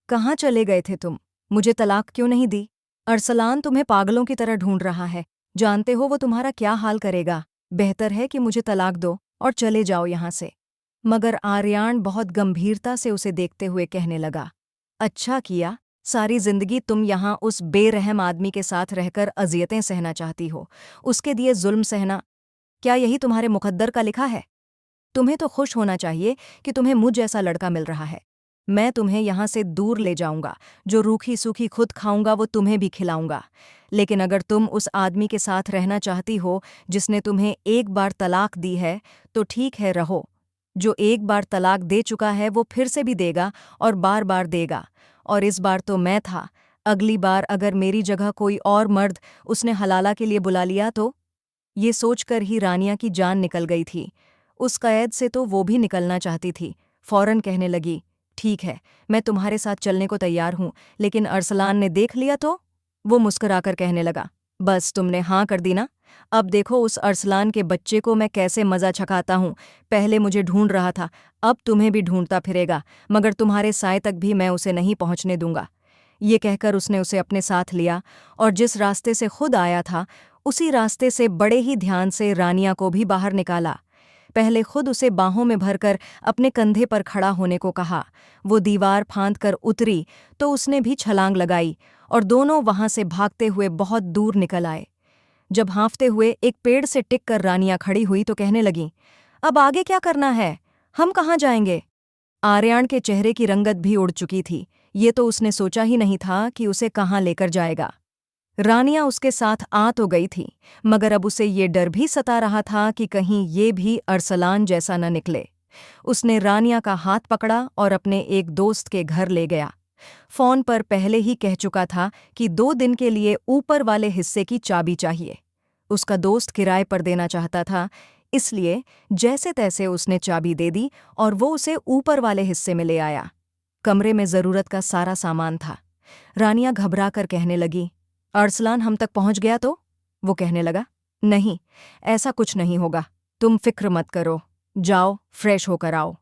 कहाँ चले गए थे तुम? मुझे तलाक क्यों नहीं दी? अरसलान तुम्हें पागलों की तरह ढूंढ रहा है, जानते हो वो तुम्हारा क्या हाल करेगा। बेहतर है कि मुझे तलाक दो और चले जाओ यहाँ से। मगर आर्यान बहुत गंभीरता से उसे देखते हुए कहने लगा, अच्छा किया, सारी जिंदगी तुम यहाँ उस बेरहम आदमी के साथ रहकर अजियतें सहना चाहती हो, उसके दिए जुल्म सहना। क्या यही तुम्हारे मुकद्दर का लिखा है? तुम्हें तो खुश होना चाहिए कि तुम्हें मुझ जैसा लड़का मिल रहा है। मैं तुम्हें यहाँ से दूर ले जाऊंगा, जो रूखी सूखी खुद खाऊंगा वो तुम्हें भी खिलाऊंगा। लेकिन अगर तुम उस आदमी के साथ रहना चाहती हो जिसने तुम्हें एक बार तलाक दी है, तो ठीक है रहो। जो एक बार तलाक दे चुका है वो फिर से भी देगा और बार बार देगा। और इस बार तो मैं था, अगली बार अगर मेरी जगह कोई और मर्द उसने हलाला के लिए बुला लिया तो? ये सोचकर ही रानिया की जान निकल गई थी। उस कैद से तो वो भी निकलना चाहती थी। फौरन कहने लगी, ठीक है, मैं तुम्हारे साथ चलने को तैयार हूँ, लेकिन अरसलान ने देख लिया तो? वो मुस्कुराकर कहने लगा, बस तुमने हाँ कर दी ना? अब देखो उस अरसलान के बच्चे को मैं कैसे मज़ा छकाता हूँ। पहले मुझे ढूंढ रहा था, अब तुम्हें भी ढूंढता फिरेगा, मगर तुम्हारे साए तक भी मैं उसे नहीं पहुँचने दूंगा। ये कहकर उसने उसे अपने साथ लिया और जिस रास्ते से खुद आया था उसी रास्ते से बड़े ही ध्यान से रानिया को भी बाहर निकाला। पहले खुद उसे बाहों में भरकर अपने कंधे पर खड़ा होने को कहा। वो दीवार फांद कर उतरी तो उसने भी छलांग लगाई और दोनों वहां से भागते हुए बहुत दूर निकल आए। जब हाँफते हुए एक पेड़ से टिक कर रानिया खड़ी हुई तो कहने लगी, अब आगे क्या करना है? हम कहाँ जाएंगे? आर्यान के चेहरे की रंगत भी उड़ चुकी थी। ये तो उसने सोचा ही नहीं था कि उसे कहाँ लेकर जाएगा। रानिया उसके साथ आ तो गई थी, मगर अब उसे ये डर भी सता रहा था कि कहीं ये भी अरसलान जैसा न निकले। उसने रानिया का हाथ पकड़ा और अपने एक दोस्त के घर ले गया। फोन पर पहले ही कह चुका था कि 2 दिन के लिए ऊपर वाले हिस्से की चाबी चाहिए। उसका दोस्त किराए पर देना चाहता था, इसलिए जैसे तैसे उसने चाबी दे दी और वो उसे ऊपर वाले हिस्से में ले आया। कमरे में जरूरत का सारा सामान था। रानिया घबरा कर कहने लगी, अरसलान हम तक पहुंच गया तो? वो कहने लगा, नहीं, ऐसा कुछ नहीं होगा, तुम फिक्र मत करो, जाओ फ्रेश होकर आओ।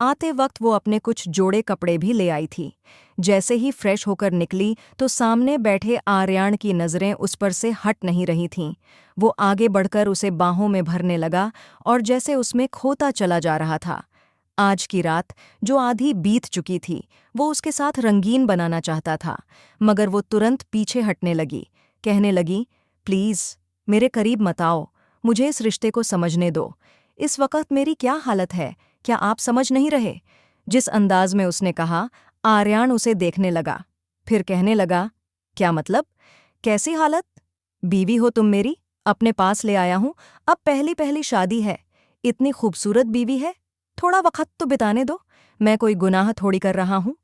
आते वक्त वो अपने कुछ जोड़े कपड़े भी ले आई थी। जैसे ही फ्रेश होकर निकली तो सामने बैठे आर्यान की नज़रें उस पर से हट नहीं रही थीं। वो आगे बढ़कर उसे बाहों में भरने लगा और जैसे उसमें खोता चला जा रहा था। आज की रात जो आधी बीत चुकी थी वो उसके साथ रंगीन बनाना चाहता था, मगर वो तुरंत पीछे हटने लगी, कहने लगी, प्लीज़ मेरे करीब मत आओ, मुझे इस रिश्ते को समझने दो। इस वक्त मेरी क्या हालत है, क्या आप समझ नहीं रहे? जिस अंदाज में उसने कहा, आर्यान उसे देखने लगा, फिर कहने लगा, क्या मतलब? कैसी हालत? बीवी हो तुम मेरी, अपने पास ले आया हूं, अब पहली पहली शादी है, इतनी खूबसूरत बीवी है, थोड़ा वक्त तो बिताने दो। मैं कोई गुनाह थोड़ी कर रहा हूँ।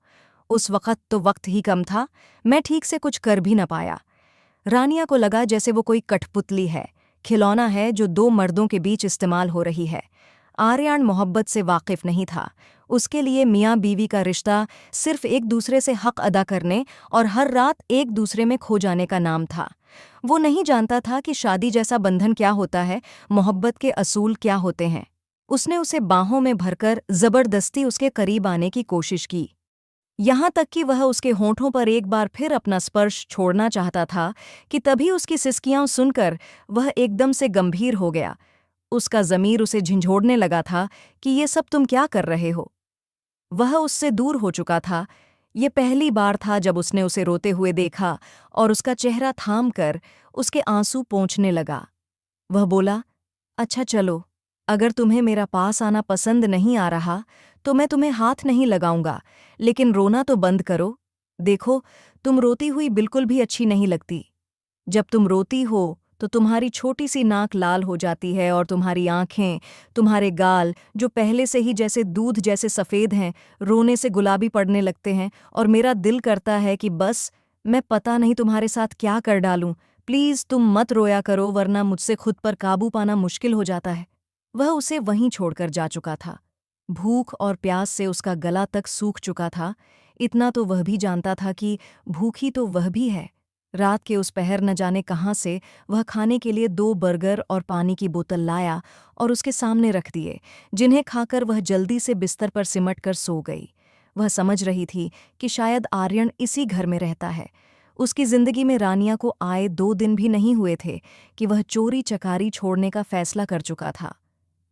उस वक़्त तो वक्त ही कम था, मैं ठीक से कुछ कर भी न पाया। रानिया को लगा जैसे वो कोई कठपुतली है, खिलौना है जो दो मर्दों के बीच इस्तेमाल हो रही है। आर्यन मोहब्बत से वाकिफ नहीं था। उसके लिए मियाँ बीवी का रिश्ता सिर्फ एक दूसरे से हक अदा करने और हर रात एक दूसरे में खो जाने का नाम था। वो नहीं जानता था कि शादी जैसा बंधन क्या होता है, मोहब्बत के असूल क्या होते हैं। उसने उसे बाहों में भरकर जबरदस्ती उसके करीब आने की कोशिश की, यहाँ तक कि वह उसके होंठों पर एक बार फिर अपना स्पर्श छोड़ना चाहता था कि तभी उसकी सिसकियां सुनकर वह एकदम से गंभीर हो गया। उसका ज़मीर उसे झंझोड़ने लगा था कि ये सब तुम क्या कर रहे हो। वह उससे दूर हो चुका था। ये पहली बार था जब उसने उसे रोते हुए देखा और उसका चेहरा थाम कर उसके आंसू पोंछने लगा। वह बोला, अच्छा चलो, अगर तुम्हें मेरा पास आना पसंद नहीं आ रहा तो मैं तुम्हें हाथ नहीं लगाऊंगा, लेकिन रोना तो बंद करो। देखो, तुम रोती हुई बिल्कुल भी अच्छी नहीं लगती। जब तुम रोती हो तो तुम्हारी छोटी सी नाक लाल हो जाती है और तुम्हारी आंखें, तुम्हारे गाल जो पहले से ही जैसे दूध जैसे सफ़ेद हैं, रोने से गुलाबी पड़ने लगते हैं और मेरा दिल करता है कि बस मैं पता नहीं तुम्हारे साथ क्या कर डालूं। प्लीज़ तुम मत रोया करो, वरना मुझसे खुद पर काबू पाना मुश्किल हो जाता है। वह उसे वहीं छोड़कर जा चुका था। भूख और प्यास से उसका गला तक सूख चुका था। इतना तो वह भी जानता था कि भूखी तो वह भी है। रात के उस पहर न जाने कहाँ से वह खाने के लिए 2 बर्गर और पानी की बोतल लाया और उसके सामने रख दिए, जिन्हें खाकर वह जल्दी से बिस्तर पर सिमट कर सो गई। वह समझ रही थी कि शायद आर्यन इसी घर में रहता है। उसकी जिंदगी में रानिया को आए 2 दिन भी नहीं हुए थे कि वह चोरी चकारी छोड़ने का फैसला कर चुका था।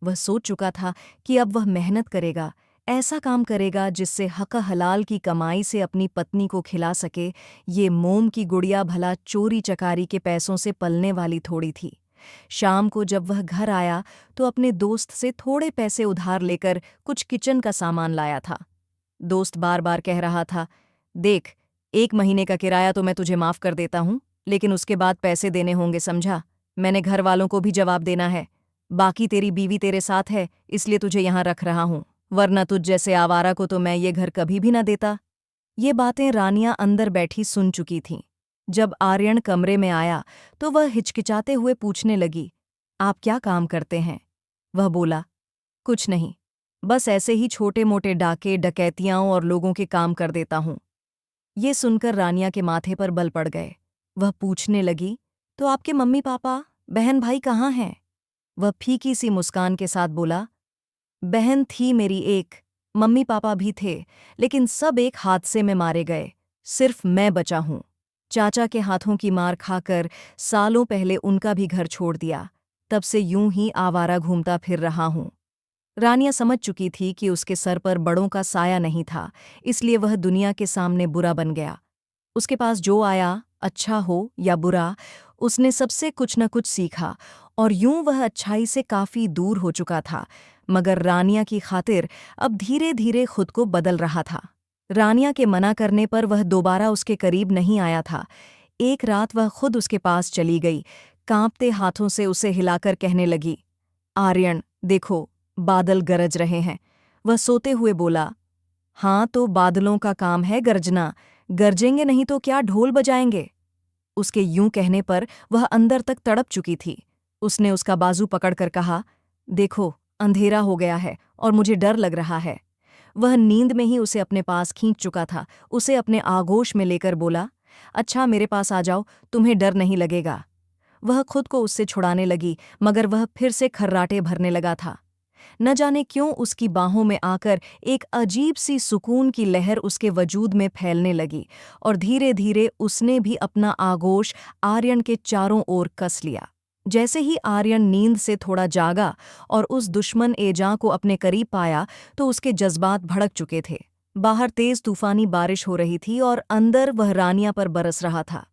वह सोच चुका था कि अब वह मेहनत करेगा, ऐसा काम करेगा जिससे हक़ हलाल की कमाई से अपनी पत्नी को खिला सके। ये मोम की गुड़िया भला चोरी चकारी के पैसों से पलने वाली थोड़ी थी। शाम को जब वह घर आया तो अपने दोस्त से थोड़े पैसे उधार लेकर कुछ किचन का सामान लाया था। दोस्त बार बार कह रहा था, देख, 1 महीने का किराया तो मैं तुझे माफ़ कर देता हूँ, लेकिन उसके बाद पैसे देने होंगे, समझा? मैंने घर वालों को भी जवाब देना है। बाकी तेरी बीवी तेरे साथ है, इसलिए तुझे यहाँ रख रहा हूँ, वरना तुझ जैसे आवारा को तो मैं ये घर कभी भी न देता। ये बातें रानिया अंदर बैठी सुन चुकी थीं। जब आर्यन कमरे में आया तो वह हिचकिचाते हुए पूछने लगी, आप क्या काम करते हैं? वह बोला, कुछ नहीं, बस ऐसे ही छोटे मोटे डाके डकैतियां और लोगों के काम कर देता हूँ। ये सुनकर रानिया के माथे पर बल पड़ गए। वह पूछने लगी, तो आपके मम्मी पापा बहन भाई कहाँ हैं? वह फीकी सी मुस्कान के साथ बोला, बहन थी मेरी एक, मम्मी पापा भी थे, लेकिन सब एक हादसे में मारे गए। सिर्फ मैं बचा हूँ। चाचा के हाथों की मार खाकर सालों पहले उनका भी घर छोड़ दिया। तब से यूं ही आवारा घूमता फिर रहा हूँ। रानिया समझ चुकी थी कि उसके सर पर बड़ों का साया नहीं था, इसलिए वह दुनिया के सामने बुरा बन गया। उसके पास जो आया, अच्छा हो या बुरा, उसने सबसे कुछ न कुछ सीखा और यूं वह अच्छाई से काफी दूर हो चुका था, मगर रानिया की खातिर अब धीरे धीरे खुद को बदल रहा था। रानिया के मना करने पर वह दोबारा उसके करीब नहीं आया था। एक रात वह खुद उसके पास चली गई, कांपते हाथों से उसे हिलाकर कहने लगी, आर्यन, देखो, बादल गरज रहे हैं। वह सोते हुए बोला, हाँ तो बादलों का काम है गरजना, गरजेंगे नहीं तो क्या ढोल बजाएंगे? उसके यूं कहने पर वह अंदर तक तड़प चुकी थी। उसने उसका बाजू पकड़कर कहा, देखो, अंधेरा हो गया है और मुझे डर लग रहा है। वह नींद में ही उसे अपने पास खींच चुका था, उसे अपने आगोश में लेकर बोला, अच्छा मेरे पास आ जाओ, तुम्हें डर नहीं लगेगा। वह खुद को उससे छुड़ाने लगी, मगर वह फिर से खर्राटे भरने लगा था। न जाने क्यों उसकी बाहों में आकर एक अजीब सी सुकून की लहर उसके वजूद में फैलने लगी और धीरे धीरे उसने भी अपना आगोश आर्यन के चारों ओर कस लिया। जैसे ही आर्यन नींद से थोड़ा जागा और उस दुश्मन एजां को अपने करीब पाया तो उसके जज्बात भड़क चुके थे। बाहर तेज तूफानी बारिश हो रही थी और अंदर वह रानिया पर बरस रहा था।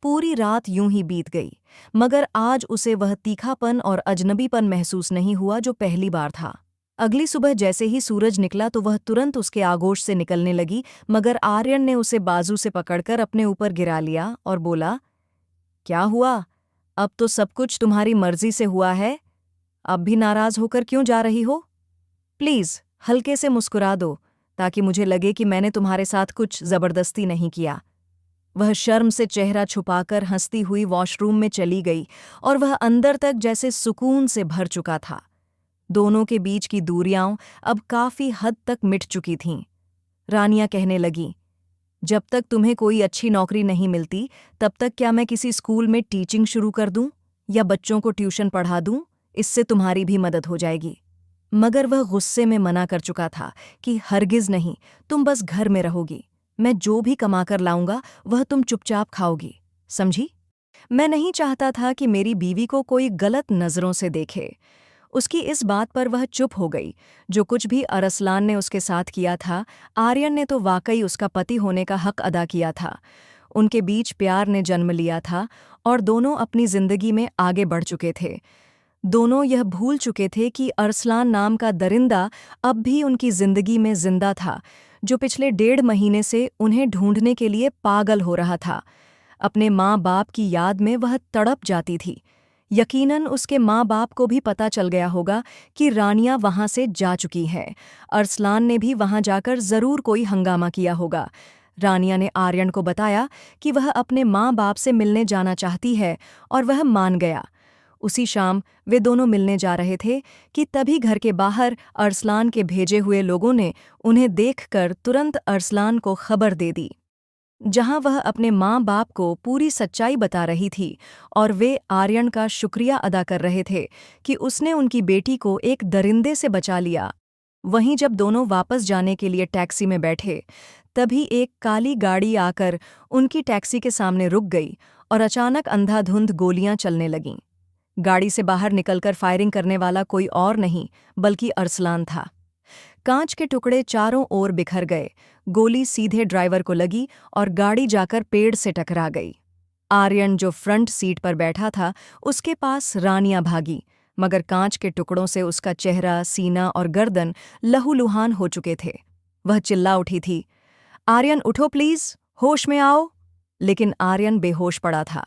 पूरी रात यूं ही बीत गई, मगर आज उसे वह तीखापन और अजनबीपन महसूस नहीं हुआ जो पहली बार था। अगली सुबह जैसे ही सूरज निकला तो वह तुरंत उसके आगोश से निकलने लगी, मगर आर्यन ने उसे बाजू से पकड़कर अपने ऊपर गिरा लिया और बोला, क्या हुआ? अब तो सब कुछ तुम्हारी मर्जी से हुआ है। अब भी नाराज होकर क्यों जा रही हो? प्लीज हल्के से मुस्कुरा दो, ताकि मुझे लगे कि मैंने तुम्हारे साथ कुछ जबरदस्ती नहीं किया। वह शर्म से चेहरा छुपाकर हंसती हुई वॉशरूम में चली गई और वह अंदर तक जैसे सुकून से भर चुका था। दोनों के बीच की दूरियां अब काफी हद तक मिट चुकी थीं। रानिया कहने लगी, जब तक तुम्हें कोई अच्छी नौकरी नहीं मिलती तब तक क्या मैं किसी स्कूल में टीचिंग शुरू कर दूं या बच्चों को ट्यूशन पढ़ा दूं? इससे तुम्हारी भी मदद हो जाएगी। मगर वह गुस्से में मना कर चुका था कि हरगिज नहीं, तुम बस घर में रहोगी। मैं जो भी कमाकर लाऊंगा वह तुम चुपचाप खाओगी, समझी? मैं नहीं चाहता था कि मेरी बीवी को कोई गलत नज़रों से देखे। उसकी इस बात पर वह चुप हो गई। जो कुछ भी अरसलान ने उसके साथ किया था, आर्यन ने तो वाकई उसका पति होने का हक अदा किया था। उनके बीच प्यार ने जन्म लिया था और दोनों अपनी जिंदगी में आगे बढ़ चुके थे। दोनों यह भूल चुके थे कि अरसलान नाम का दरिंदा अब भी उनकी जिंदगी में जिंदा था, जो पिछले 1.5 महीने से उन्हें ढूंढने के लिए पागल हो रहा था। अपने माँ बाप की याद में वह तड़प जाती थी। यकीनन उसके माँ बाप को भी पता चल गया होगा कि रानिया वहां से जा चुकी है। अरसलान ने भी वहां जाकर जरूर कोई हंगामा किया होगा। रानिया ने आर्यन को बताया कि वह अपने माँ बाप से मिलने जाना चाहती है और वह मान गया। उसी शाम वे दोनों मिलने जा रहे थे कि तभी घर के बाहर अरसलान के भेजे हुए लोगों ने उन्हें देखकर तुरंत अरसलान को खबर दे दी, जहां वह अपने माँ बाप को पूरी सच्चाई बता रही थी और वे आर्यन का शुक्रिया अदा कर रहे थे कि उसने उनकी बेटी को एक दरिंदे से बचा लिया। वहीं जब दोनों वापस जाने के लिए टैक्सी में बैठे, तभी एक काली गाड़ी आकर उनकी टैक्सी के सामने रुक गई और अचानक अंधाधुंध गोलियां चलने लगीं। गाड़ी से बाहर निकलकर फायरिंग करने वाला कोई और नहीं बल्कि अरसलान था। कांच के टुकड़े चारों ओर बिखर गए। गोली सीधे ड्राइवर को लगी और गाड़ी जाकर पेड़ से टकरा गई। आर्यन, जो फ्रंट सीट पर बैठा था, उसके पास रानिया भागी, मगर कांच के टुकड़ों से उसका चेहरा, सीना और गर्दन लहूलुहान हो चुके थे। वह चिल्ला उठी थी, आर्यन उठो प्लीज, होश में आओ। लेकिन आर्यन बेहोश पड़ा था।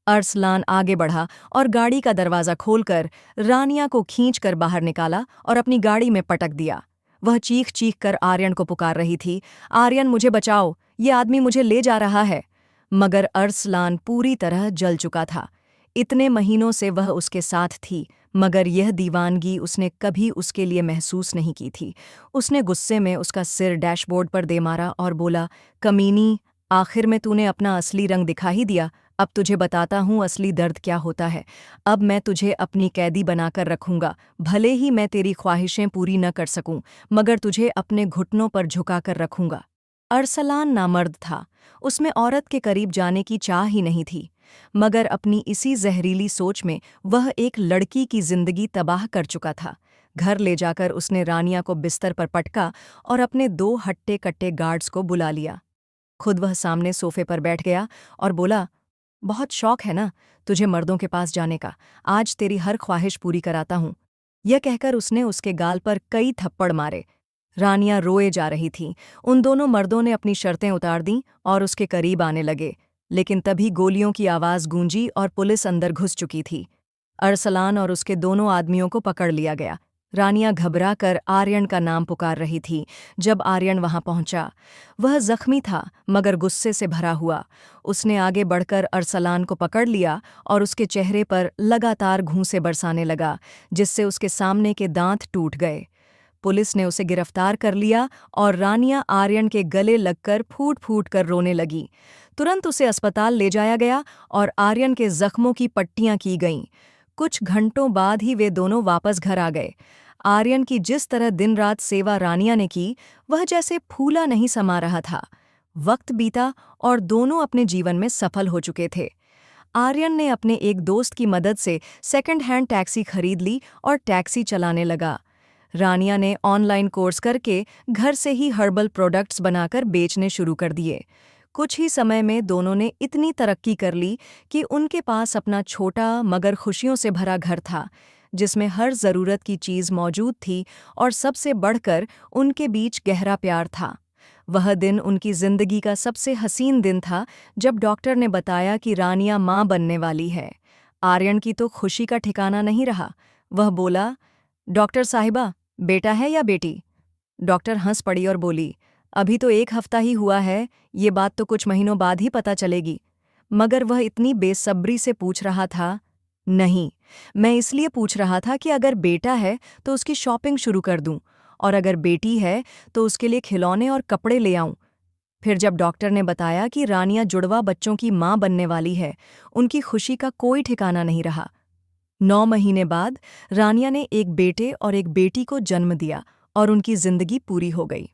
अरसलान आगे बढ़ा और गाड़ी का दरवाज़ा खोलकर रानिया को खींचकर बाहर निकाला और अपनी गाड़ी में पटक दिया। वह चीख चीख कर आर्यन को पुकार रही थी, आर्यन मुझे बचाओ, ये आदमी मुझे ले जा रहा है। मगर अरसलान पूरी तरह जल चुका था। इतने महीनों से वह उसके साथ थी, मगर यह दीवानगी उसने कभी उसके लिए महसूस नहीं की थी। उसने गुस्से में उसका सिर डैशबोर्ड पर दे मारा और बोला, कमीनी, आखिर में तूने अपना असली रंग दिखा ही दिया। अब तुझे बताता हूँ असली दर्द क्या होता है। अब मैं तुझे अपनी कैदी बनाकर रखूंगा। भले ही मैं तेरी ख्वाहिशें पूरी न कर सकूं, मगर तुझे अपने घुटनों पर झुकाकर रखूंगा। अरसलान नामर्द था। उसमें औरत के करीब जाने की चाह ही नहीं थी, मगर अपनी इसी जहरीली सोच में वह एक लड़की की जिंदगी तबाह कर चुका था। घर ले जाकर उसने रानिया को बिस्तर पर पटका और अपने 2 हट्टे कट्टे गार्ड्स को बुला लिया। खुद वह सामने सोफे पर बैठ गया और बोला, बहुत शौक है ना तुझे मर्दों के पास जाने का, आज तेरी हर ख्वाहिश पूरी कराता हूँ। यह कहकर उसने उसके गाल पर कई थप्पड़ मारे। रानियां रोए जा रही थीं। उन दोनों मर्दों ने अपनी शर्तें उतार दीं और उसके करीब आने लगे, लेकिन तभी गोलियों की आवाज़ गूंजी और पुलिस अंदर घुस चुकी थी। अरसलान और उसके दोनों आदमियों को पकड़ लिया गया। रानियां घबरा कर आर्यन का नाम पुकार रही थी। जब आर्यन वहां पहुंचा, वह जख्मी था मगर गुस्से से भरा हुआ। उसने आगे बढ़कर अरसलान को पकड़ लिया और उसके चेहरे पर लगातार घूंसे बरसाने लगा, जिससे उसके सामने के दांत टूट गए। पुलिस ने उसे गिरफ्तार कर लिया और रानिया आर्यन के गले लगकर फूट फूट कर रोने लगी। तुरंत उसे अस्पताल ले जाया गया और आर्यन के जख्मों की पट्टियां की गईं। कुछ घंटों बाद ही वे दोनों वापस घर आ गए। आर्यन की जिस तरह दिन रात सेवा रानिया ने की, वह जैसे फूला नहीं समा रहा था। वक्त बीता और दोनों अपने जीवन में सफल हो चुके थे। आर्यन ने अपने एक दोस्त की मदद से सेकंड हैंड टैक्सी खरीद ली और टैक्सी चलाने लगा। रानिया ने ऑनलाइन कोर्स करके घर से ही हर्बल प्रोडक्ट्स बनाकर बेचने शुरू कर दिए। कुछ ही समय में दोनों ने इतनी तरक्की कर ली कि उनके पास अपना छोटा मगर खुशियों से भरा घर था, जिसमें हर ज़रूरत की चीज़ मौजूद थी और सबसे बढ़कर उनके बीच गहरा प्यार था। वह दिन उनकी ज़िंदगी का सबसे हसीन दिन था जब डॉक्टर ने बताया कि रानिया माँ बनने वाली है। आर्यन की तो खुशी का ठिकाना नहीं रहा। वह बोला, डॉक्टर साहिबा, बेटा है या बेटी? डॉक्टर हंस पड़ी और बोली, अभी तो 1 हफ्ता ही हुआ है, ये बात तो कुछ महीनों बाद ही पता चलेगी। मगर वह इतनी बेसब्री से पूछ रहा था। नहीं, मैं इसलिए पूछ रहा था कि अगर बेटा है तो उसकी शॉपिंग शुरू कर दूं, और अगर बेटी है तो उसके लिए खिलौने और कपड़े ले आऊं। फिर जब डॉक्टर ने बताया कि रानिया जुड़वा बच्चों की मां बनने वाली है, उनकी खुशी का कोई ठिकाना नहीं रहा। 9 महीने बाद रानिया ने एक बेटे और एक बेटी को जन्म दिया और उनकी जिंदगी पूरी हो गई।